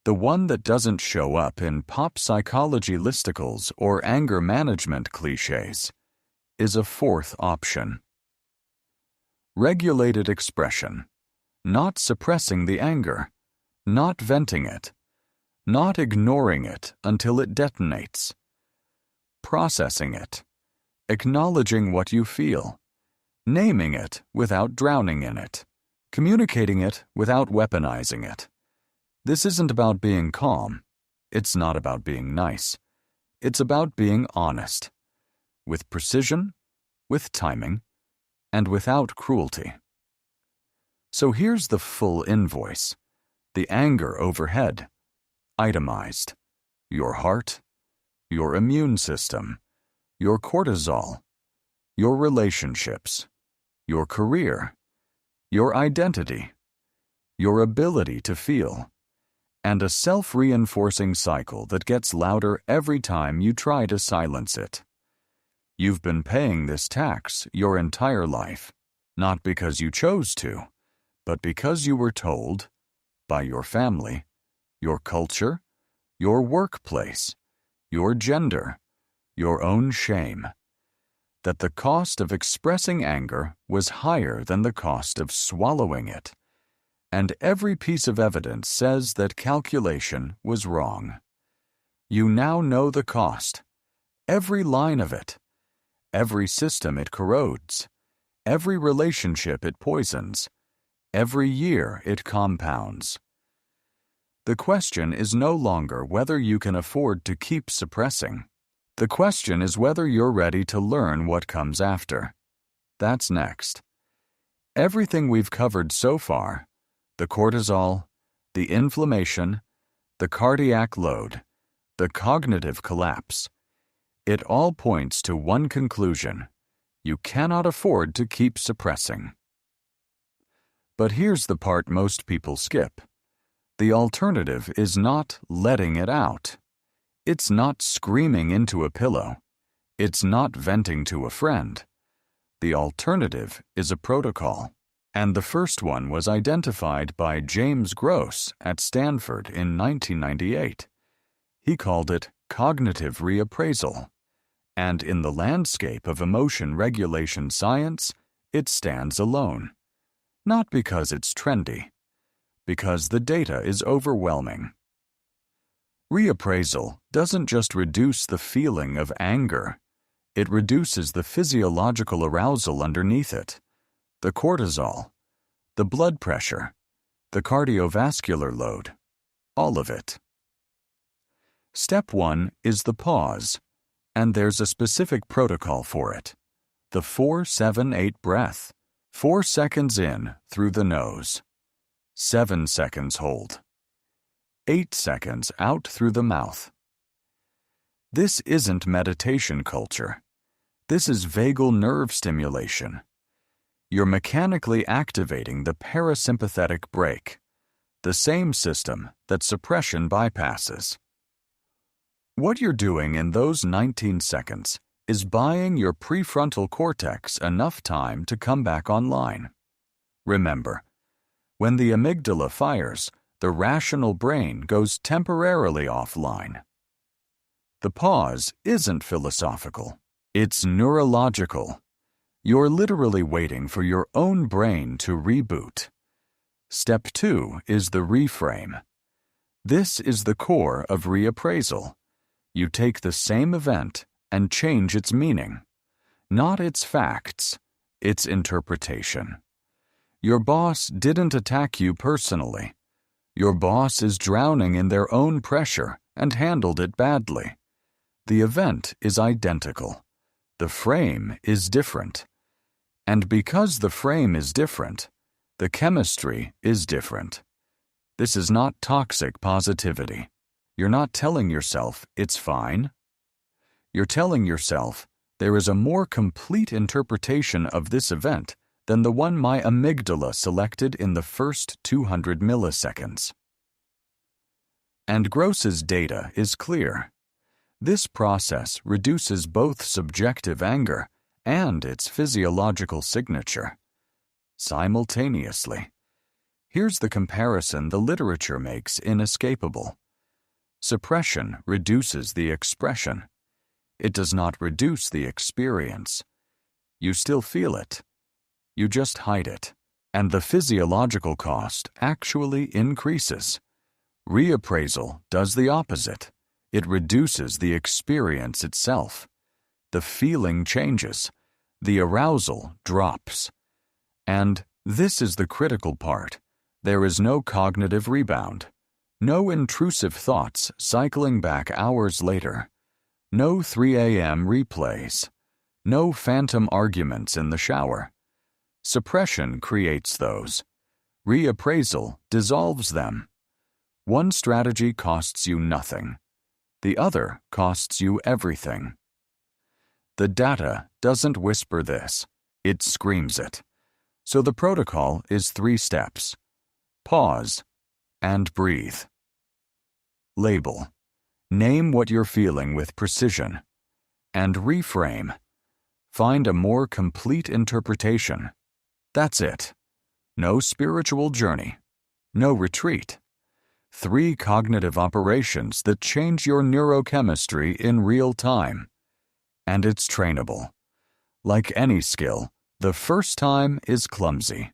the one that doesn't show up in pop psychology listicles or anger management cliches, is a 4th option. Regulated expression, not suppressing the anger, not venting it, not ignoring it until it detonates. Processing it, acknowledging what you feel, naming it without drowning in it, communicating it without weaponizing it. This isn't about being calm. It's not about being nice. It's about being honest, with precision, with timing, and without cruelty. So here's the full invoice. The anger overhead, itemized. Your heart, your immune system, your cortisol, your relationships, your career, your identity, your ability to feel, and a self-reinforcing cycle that gets louder every time you try to silence it. You've been paying this tax your entire life, not because you chose to, but because you were told, by your family, your culture, your workplace, your gender, your own shame, that the cost of expressing anger was higher than the cost of swallowing it. And every piece of evidence says that calculation was wrong. You now know the cost, every line of it, every system it corrodes, every relationship it poisons, every year it compounds. The question is no longer whether you can afford to keep suppressing. The question is whether you're ready to learn what comes after. That's next. Everything we've covered so far, the cortisol, the inflammation, the cardiac load, the cognitive collapse, it all points to one conclusion: you cannot afford to keep suppressing. But here's the part most people skip. The alternative is not letting it out. It's not screaming into a pillow. It's not venting to a friend. The alternative is a protocol. And the first one was identified by James Gross at Stanford in 1998. He called it cognitive reappraisal. And in the landscape of emotion regulation science, it stands alone. Not because it's trendy, because the data is overwhelming. Reappraisal doesn't just reduce the feeling of anger, it reduces the physiological arousal underneath it, the cortisol, the blood pressure, the cardiovascular load, all of it. Step 1 is the pause, and there's a specific protocol for it. The 4-7-8 breath. 4 seconds in through the nose. 7 seconds hold. 8 seconds out through the mouth. This isn't meditation culture. This is vagal nerve stimulation. You're mechanically activating the parasympathetic brake, the same system that suppression bypasses. What you're doing in those 19 seconds is buying your prefrontal cortex enough time to come back online. Remember, when the amygdala fires, the rational brain goes temporarily offline. The pause isn't philosophical. It's neurological. You're literally waiting for your own brain to reboot. Step 2 is the reframe. This is the core of reappraisal. You take the same event and change its meaning. Not its facts, its interpretation. Your boss didn't attack you personally. Your boss is drowning in their own pressure and handled it badly. The event is identical. The frame is different. And because the frame is different, the chemistry is different. This is not toxic positivity. You're not telling yourself it's fine. You're telling yourself there is a more complete interpretation of this event than the one my amygdala selected in the first 200 milliseconds. And Gross's data is clear. This process reduces both subjective anger and its physiological signature. Simultaneously. Here's the comparison the literature makes inescapable. Suppression reduces the expression. It does not reduce the experience. You still feel it. You just hide it. And the physiological cost actually increases. Reappraisal does the opposite. It reduces the experience itself. the feeling changes, the arousal drops. And this is the critical part. There is no cognitive rebound, no intrusive thoughts cycling back hours later, no 3 a.m. replays, no phantom arguments in the shower. Suppression creates those. Reappraisal dissolves them. One strategy costs you nothing. The other costs you everything. The data doesn't whisper this. It screams it. So the protocol is 3 steps. Pause and breathe. Label. Name what you're feeling with precision. And reframe. Find a more complete interpretation. That's it. No spiritual journey. No retreat. 3 cognitive operations that change your neurochemistry in real time. And it's trainable. Like any skill, the first time is clumsy.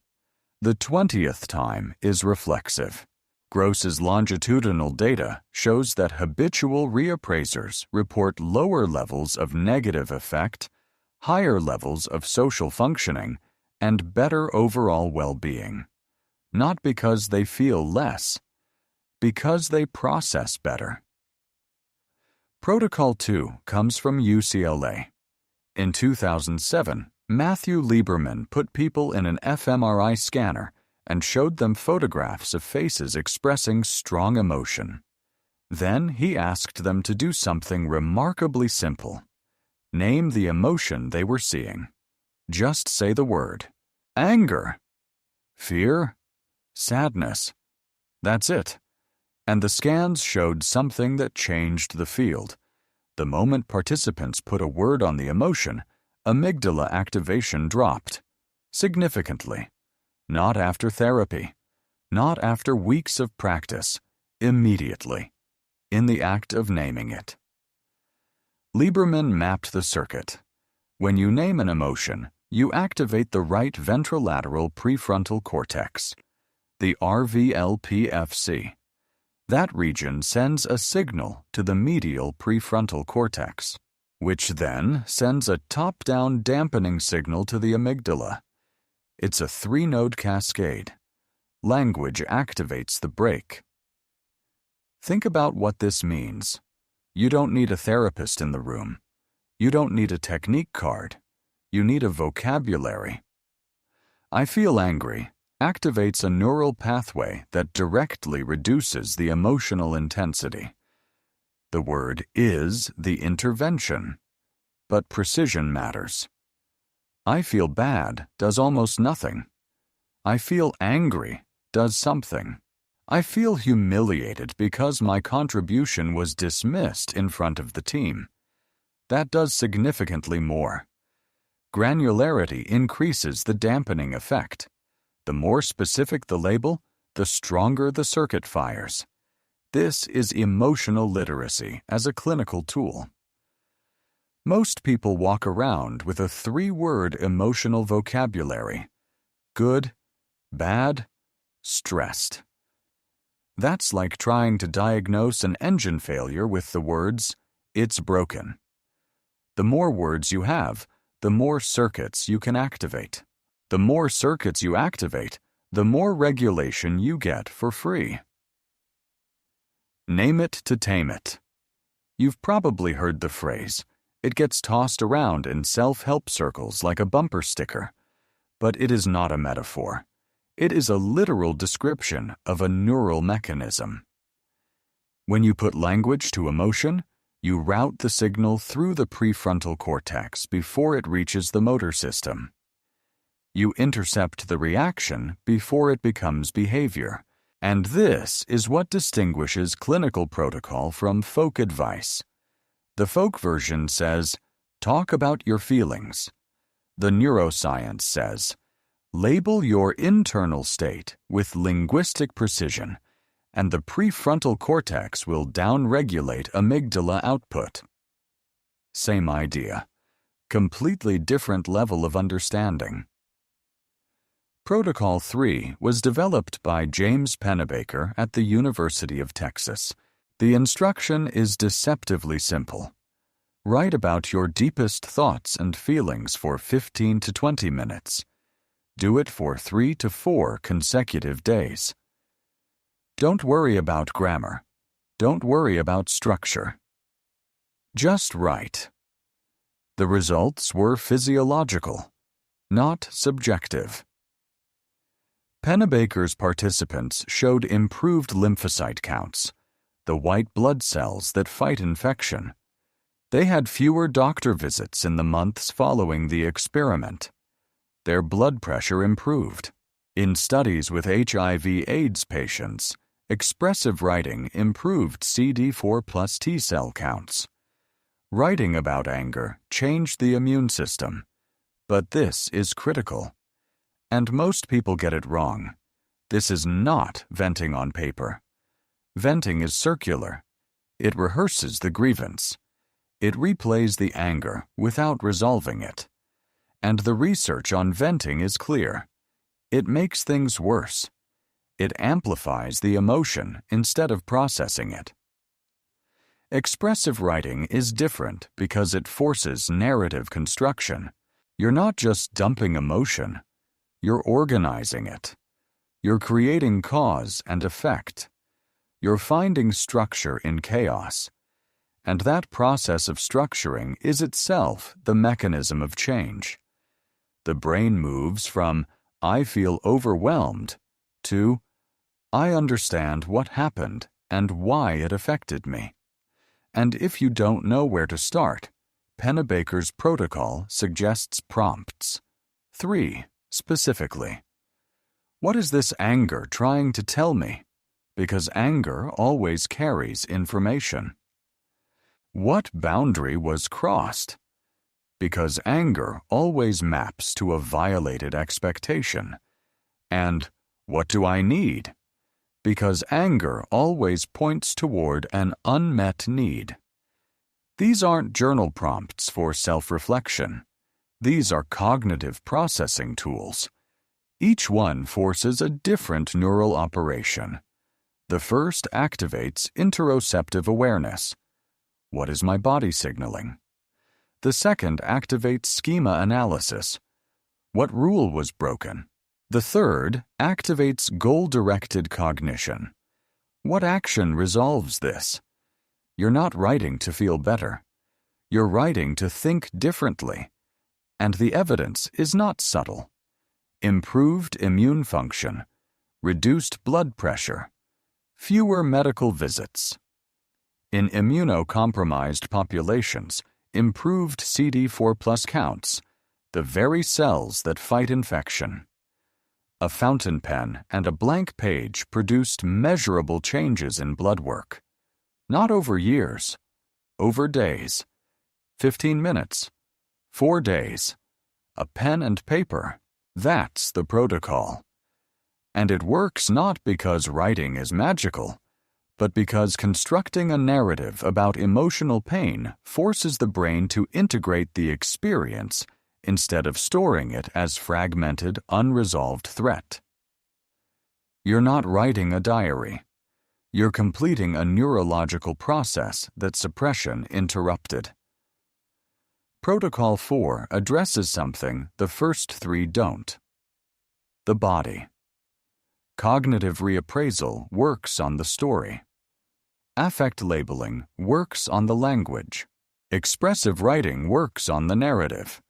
The 20th time is reflexive. Gross's longitudinal data shows that habitual reappraisers report lower levels of negative affect, higher levels of social functioning, and better overall well-being. Not because they feel less, because they process better. Protocol 2 comes from UCLA. In 2007, Matthew Lieberman put people in an fMRI scanner and showed them photographs of faces expressing strong emotion. Then he asked them to do something remarkably simple. Name the emotion they were seeing. Just say the word. Anger. Fear. Sadness. That's it. And the scans showed something that changed the field. The moment participants put a word on the emotion, amygdala activation dropped. Significantly. Not after therapy. Not after weeks of practice. Immediately. In the act of naming it. Lieberman mapped the circuit. When you name an emotion, you activate the right ventrolateral prefrontal cortex, the RVLPFC. That region sends a signal to the medial prefrontal cortex, which then sends a top-down dampening signal to the amygdala. It's a 3-node cascade. Language activates the brake. Think about what this means. You don't need a therapist in the room. You don't need a technique card. You need a vocabulary. I feel angry activates a neural pathway that directly reduces the emotional intensity. The word is the intervention, but precision matters. I feel bad does almost nothing. I feel angry does something. I feel humiliated because my contribution was dismissed in front of the team. That does significantly more. Granularity increases the dampening effect. The more specific the label, the stronger the circuit fires. This is emotional literacy as a clinical tool. Most people walk around with a 3-word emotional vocabulary: good, bad, stressed. That's like trying to diagnose an engine failure with the words, "It's broken." The more words you have, the more circuits you can activate. The more circuits you activate, the more regulation you get for free. Name it to tame it. You've probably heard the phrase. It gets tossed around in self-help circles like a bumper sticker. But it is not a metaphor. It is a literal description of a neural mechanism. When you put language to emotion, you route the signal through the prefrontal cortex before it reaches the motor system. You intercept the reaction before it becomes behavior. And this is what distinguishes clinical protocol from folk advice. The folk version says, talk about your feelings. The neuroscience says, label your internal state with linguistic precision, and the prefrontal cortex will downregulate amygdala output. Same idea. Completely different level of understanding. Protocol 3 was developed by James Pennebaker at the University of Texas. The instruction is deceptively simple. Write about your deepest thoughts and feelings for 15 to 20 minutes. Do it for 3 to 4 consecutive days. Don't worry about grammar. Don't worry about structure. Just write. The results were physiological, not subjective. Pennebaker's participants showed improved lymphocyte counts, the white blood cells that fight infection. They had fewer doctor visits in the months following the experiment. Their blood pressure improved. In studies with HIV/AIDS patients, expressive writing improved CD4 plus T cell counts. Writing about anger changed the immune system, but this is critical. And most people get it wrong. This is not venting on paper. Venting is circular. It rehearses the grievance. It replays the anger without resolving it. And the research on venting is clear. It makes things worse. It amplifies the emotion instead of processing it. Expressive writing is different because it forces narrative construction. You're not just dumping emotion. You're organizing it. You're creating cause and effect. You're finding structure in chaos. And that process of structuring is itself the mechanism of change. The brain moves from, I feel overwhelmed, to, I understand what happened and why it affected me. And if you don't know where to start, Pennebaker's protocol suggests prompts. 3. Specifically. What is this anger trying to tell me? Because anger always carries information. What boundary was crossed? Because anger always maps to a violated expectation. And what do I need? Because anger always points toward an unmet need. These aren't journal prompts for self-reflection. These are cognitive processing tools. Each one forces a different neural operation. The first activates interoceptive awareness. What is my body signaling? The second activates schema analysis. What rule was broken? The third activates goal-directed cognition. What action resolves this? You're not writing to feel better. You're writing to think differently. And the evidence is not subtle. Improved immune function, reduced blood pressure, fewer medical visits. In immunocompromised populations, improved CD4 plus counts, the very cells that fight infection. A fountain pen and a blank page produced measurable changes in blood work. Not over years, over days. 15 minutes, 4 days. A pen and paper, that's the protocol. And it works not because writing is magical, but because constructing a narrative about emotional pain forces the brain to integrate the experience instead of storing it as fragmented, unresolved threat. You're not writing a diary. You're completing a neurological process that suppression interrupted. Protocol 4 addresses something the first 3 don't. The body. Cognitive reappraisal works on the story. Affect labeling works on the language. Expressive writing works on the narrative.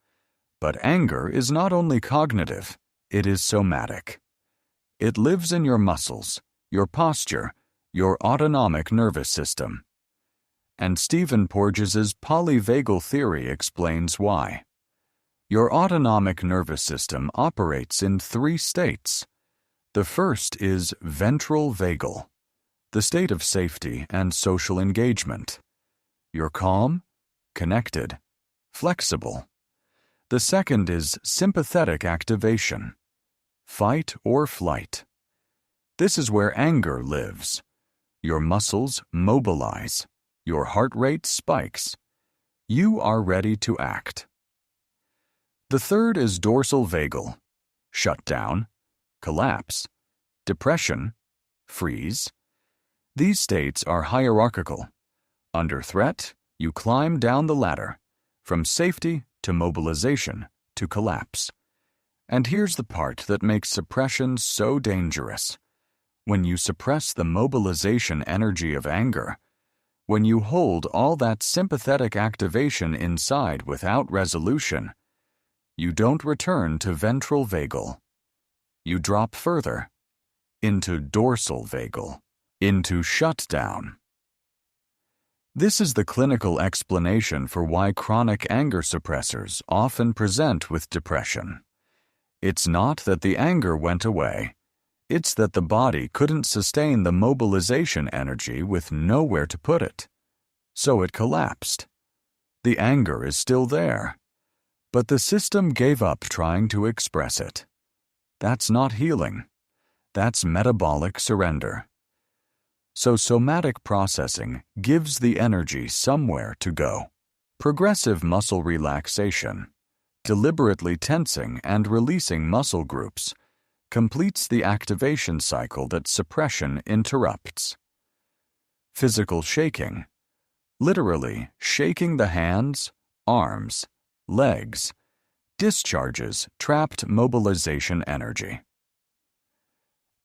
But anger is not only cognitive, it is somatic. It lives in your muscles, your posture, your autonomic nervous system. And Stephen Porges's polyvagal theory explains why. Your autonomic nervous system operates in 3 states. The first is ventral vagal, the state of safety and social engagement. You're calm, connected, flexible. The second is sympathetic activation, fight or flight. This is where anger lives. Your muscles mobilize. Your heart rate spikes. You are ready to act. The third is dorsal vagal, shut down, collapse, depression, freeze. These states are hierarchical. Under threat, You climb down the ladder, from safety to mobilization to collapse. And here's the part that makes suppression so dangerous. When you suppress the mobilization energy of anger, when you hold all that sympathetic activation inside without resolution, you don't return to ventral vagal. You drop further, into dorsal vagal, into shutdown. This is the clinical explanation for why chronic anger suppressors often present with depression. It's not that the anger went away. It's that the body couldn't sustain the mobilization energy with nowhere to put it. So it collapsed. The anger is still there, but the system gave up trying to express it. That's not healing. That's metabolic surrender. So somatic processing gives the energy somewhere to go. Progressive muscle relaxation, deliberately tensing and releasing muscle groups, completes the activation cycle that suppression interrupts. Physical shaking, literally shaking the hands, arms, legs, discharges trapped mobilization energy.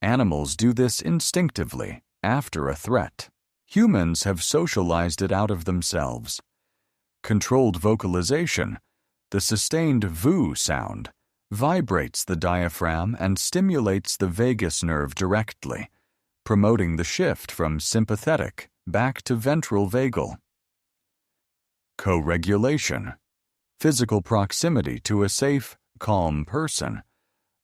Animals do this instinctively after a threat. Humans have socialized it out of themselves. Controlled vocalization, the sustained VOO sound, vibrates the diaphragm and stimulates the vagus nerve directly, promoting the shift from sympathetic back to ventral vagal. Co-regulation, physical proximity to a safe, calm person,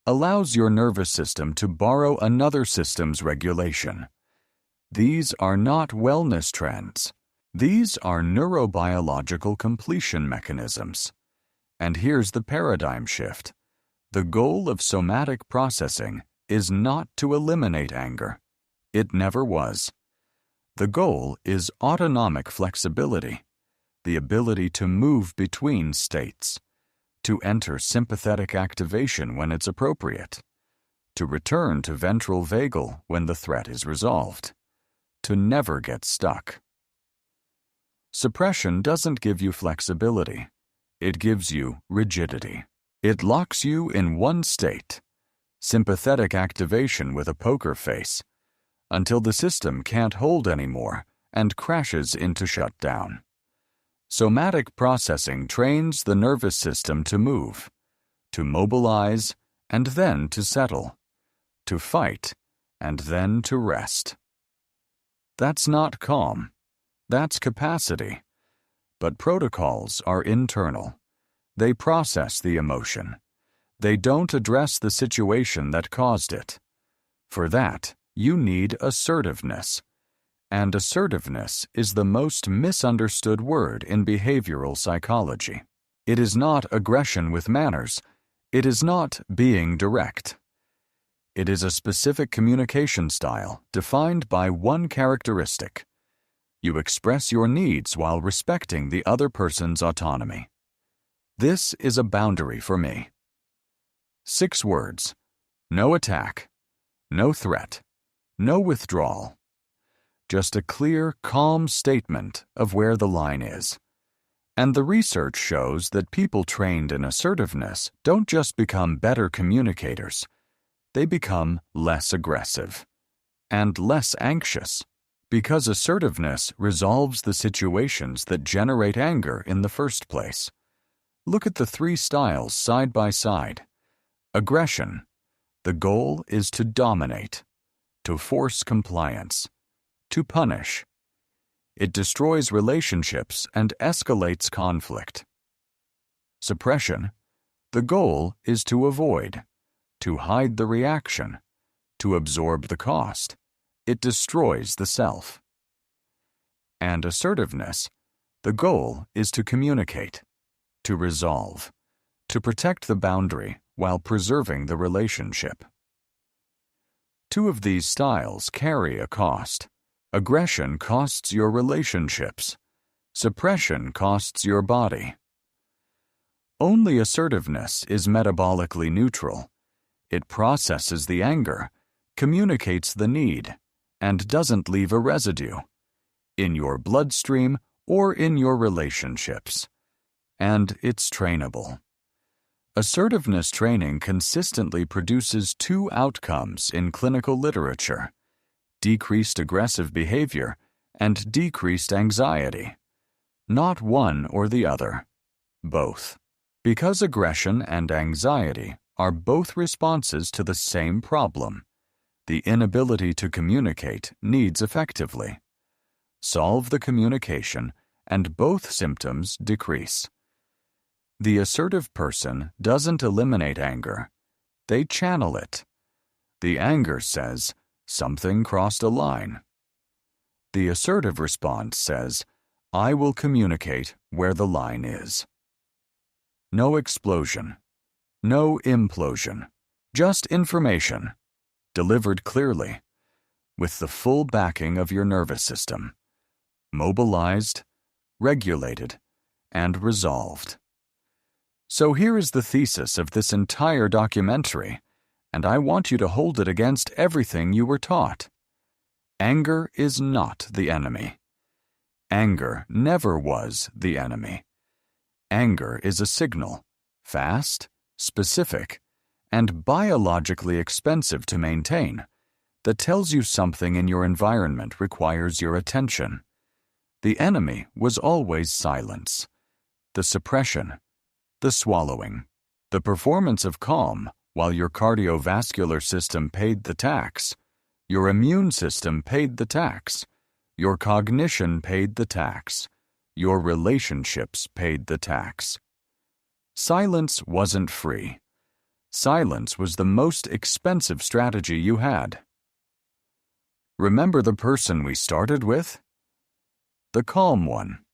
allows your nervous system to borrow another system's regulation. These are not wellness trends. These are neurobiological completion mechanisms. And here's the paradigm shift. The goal of somatic processing is not to eliminate anger. It never was. The goal is autonomic flexibility, the ability to move between states, to enter sympathetic activation when it's appropriate, to return to ventral vagal when the threat is resolved, to never get stuck. Suppression doesn't give you flexibility. It gives you rigidity. It locks you in one state, sympathetic activation with a poker face, until the system can't hold anymore and crashes into shutdown. Somatic processing trains the nervous system to move, to mobilize, and then to settle, to fight, and then to rest. That's not calm. That's capacity. But protocols are internal. They process the emotion. They don't address the situation that caused it. For that, you need assertiveness. And assertiveness is the most misunderstood word in behavioral psychology. It is not aggression with manners. It is not being direct. It is a specific communication style defined by one characteristic. You express your needs while respecting the other person's autonomy. This is a boundary for me. 6 words. No attack. No threat. No withdrawal. Just a clear, calm statement of where the line is. And the research shows that people trained in assertiveness don't just become better communicators. They become less aggressive and less anxious, because assertiveness resolves the situations that generate anger in the first place. Look at the 3 styles side by side. Aggression. The goal is to dominate, to force compliance, to punish. It destroys relationships and escalates conflict. Suppression. The goal is to avoid, to hide the reaction, to absorb the cost. It destroys the self. And assertiveness. The goal is to communicate, to resolve, to protect the boundary while preserving the relationship. 2 of these styles carry a cost. Aggression costs your relationships. Suppression costs your body. Only assertiveness is metabolically neutral. It processes the anger, communicates the need, and doesn't leave a residue in your bloodstream or in your relationships. And it's trainable. Assertiveness training consistently produces two outcomes in clinical literature: decreased aggressive behavior and decreased anxiety. Not one or the other, both. Because aggression and anxiety are both responses to the same problem: the inability to communicate needs effectively. Solve the communication, and both symptoms decrease. The assertive person doesn't eliminate anger. They channel it. The anger says, "Something crossed a line." The assertive response says, "I will communicate where the line is." No explosion. No implosion. Just information, delivered clearly, with the full backing of your nervous system, mobilized, regulated, and resolved. So here is the thesis of this entire documentary, and I want you to hold it against everything you were taught. Anger is not the enemy. Anger never was the enemy. Anger is a signal, fast, specific, and biologically expensive to maintain, that tells you something in your environment requires your attention. The enemy was always silence, the suppression, the swallowing, the performance of calm while your cardiovascular system paid the tax, your immune system paid the tax, your cognition paid the tax, your relationships paid the tax. Silence wasn't free. Silence was the most expensive strategy you had. Remember the person we started with? The calm one.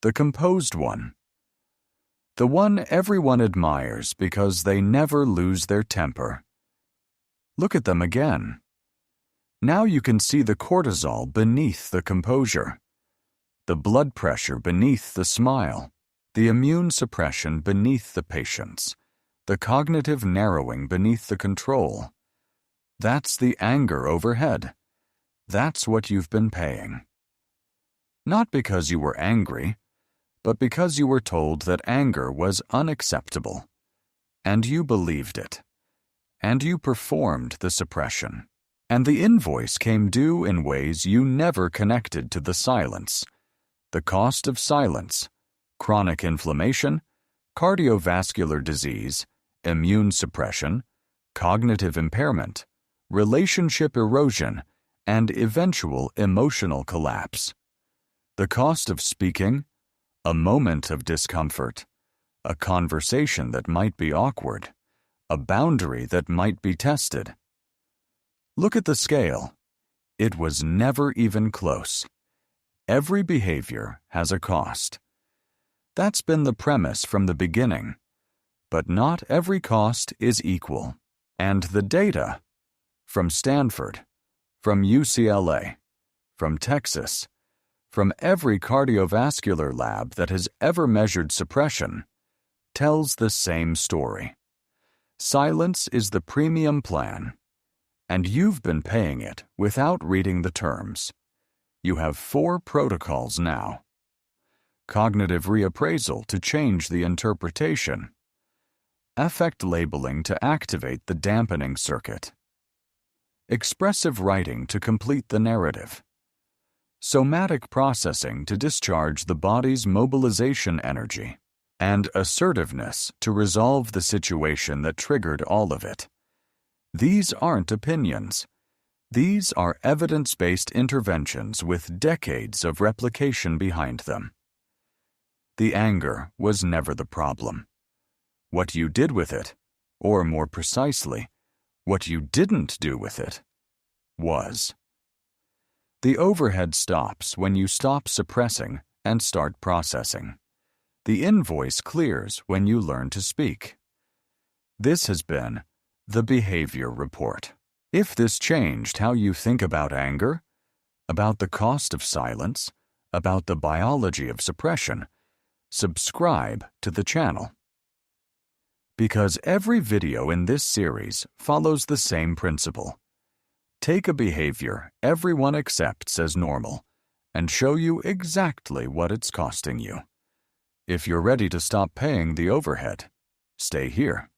The composed one. The one everyone admires because they never lose their temper. Look at them again. Now you can see the cortisol beneath the composure, the blood pressure beneath the smile, the immune suppression beneath the patience, the cognitive narrowing beneath the control. That's the anger overhead. That's what you've been paying. Not because you were angry, but because you were told that anger was unacceptable. And you believed it. And you performed the suppression. And the invoice came due in ways you never connected to the silence. The cost of silence, chronic inflammation, cardiovascular disease, immune suppression, cognitive impairment, relationship erosion, and eventual emotional collapse. The cost of speaking, a moment of discomfort, a conversation that might be awkward, a boundary that might be tested. Look at the scale. It was never even close. Every behavior has a cost. That's been the premise from the beginning. But not every cost is equal. And the data, from Stanford, from UCLA, from Texas, from every cardiovascular lab that has ever measured suppression, tells the same story. Silence is the premium plan, and you've been paying it without reading the terms. You have 4 protocols now. Cognitive reappraisal to change the interpretation. Affect labeling to activate the dampening circuit. Expressive writing to complete the narrative. Somatic processing to discharge the body's mobilization energy. And assertiveness to resolve the situation that triggered all of it. These aren't opinions. These are evidence-based interventions with decades of replication behind them. The anger was never the problem. What you did with it, or more precisely, what you didn't do with it, was. The overhead stops when you stop suppressing and start processing. The invoice clears when you learn to speak. This has been the Behavior Report. If this changed how you think about anger, about the cost of silence, about the biology of suppression, subscribe to the channel. Because every video in this series follows the same principle. Take a behavior everyone accepts as normal and show you exactly what it's costing you. If you're ready to stop paying the overhead, stay here.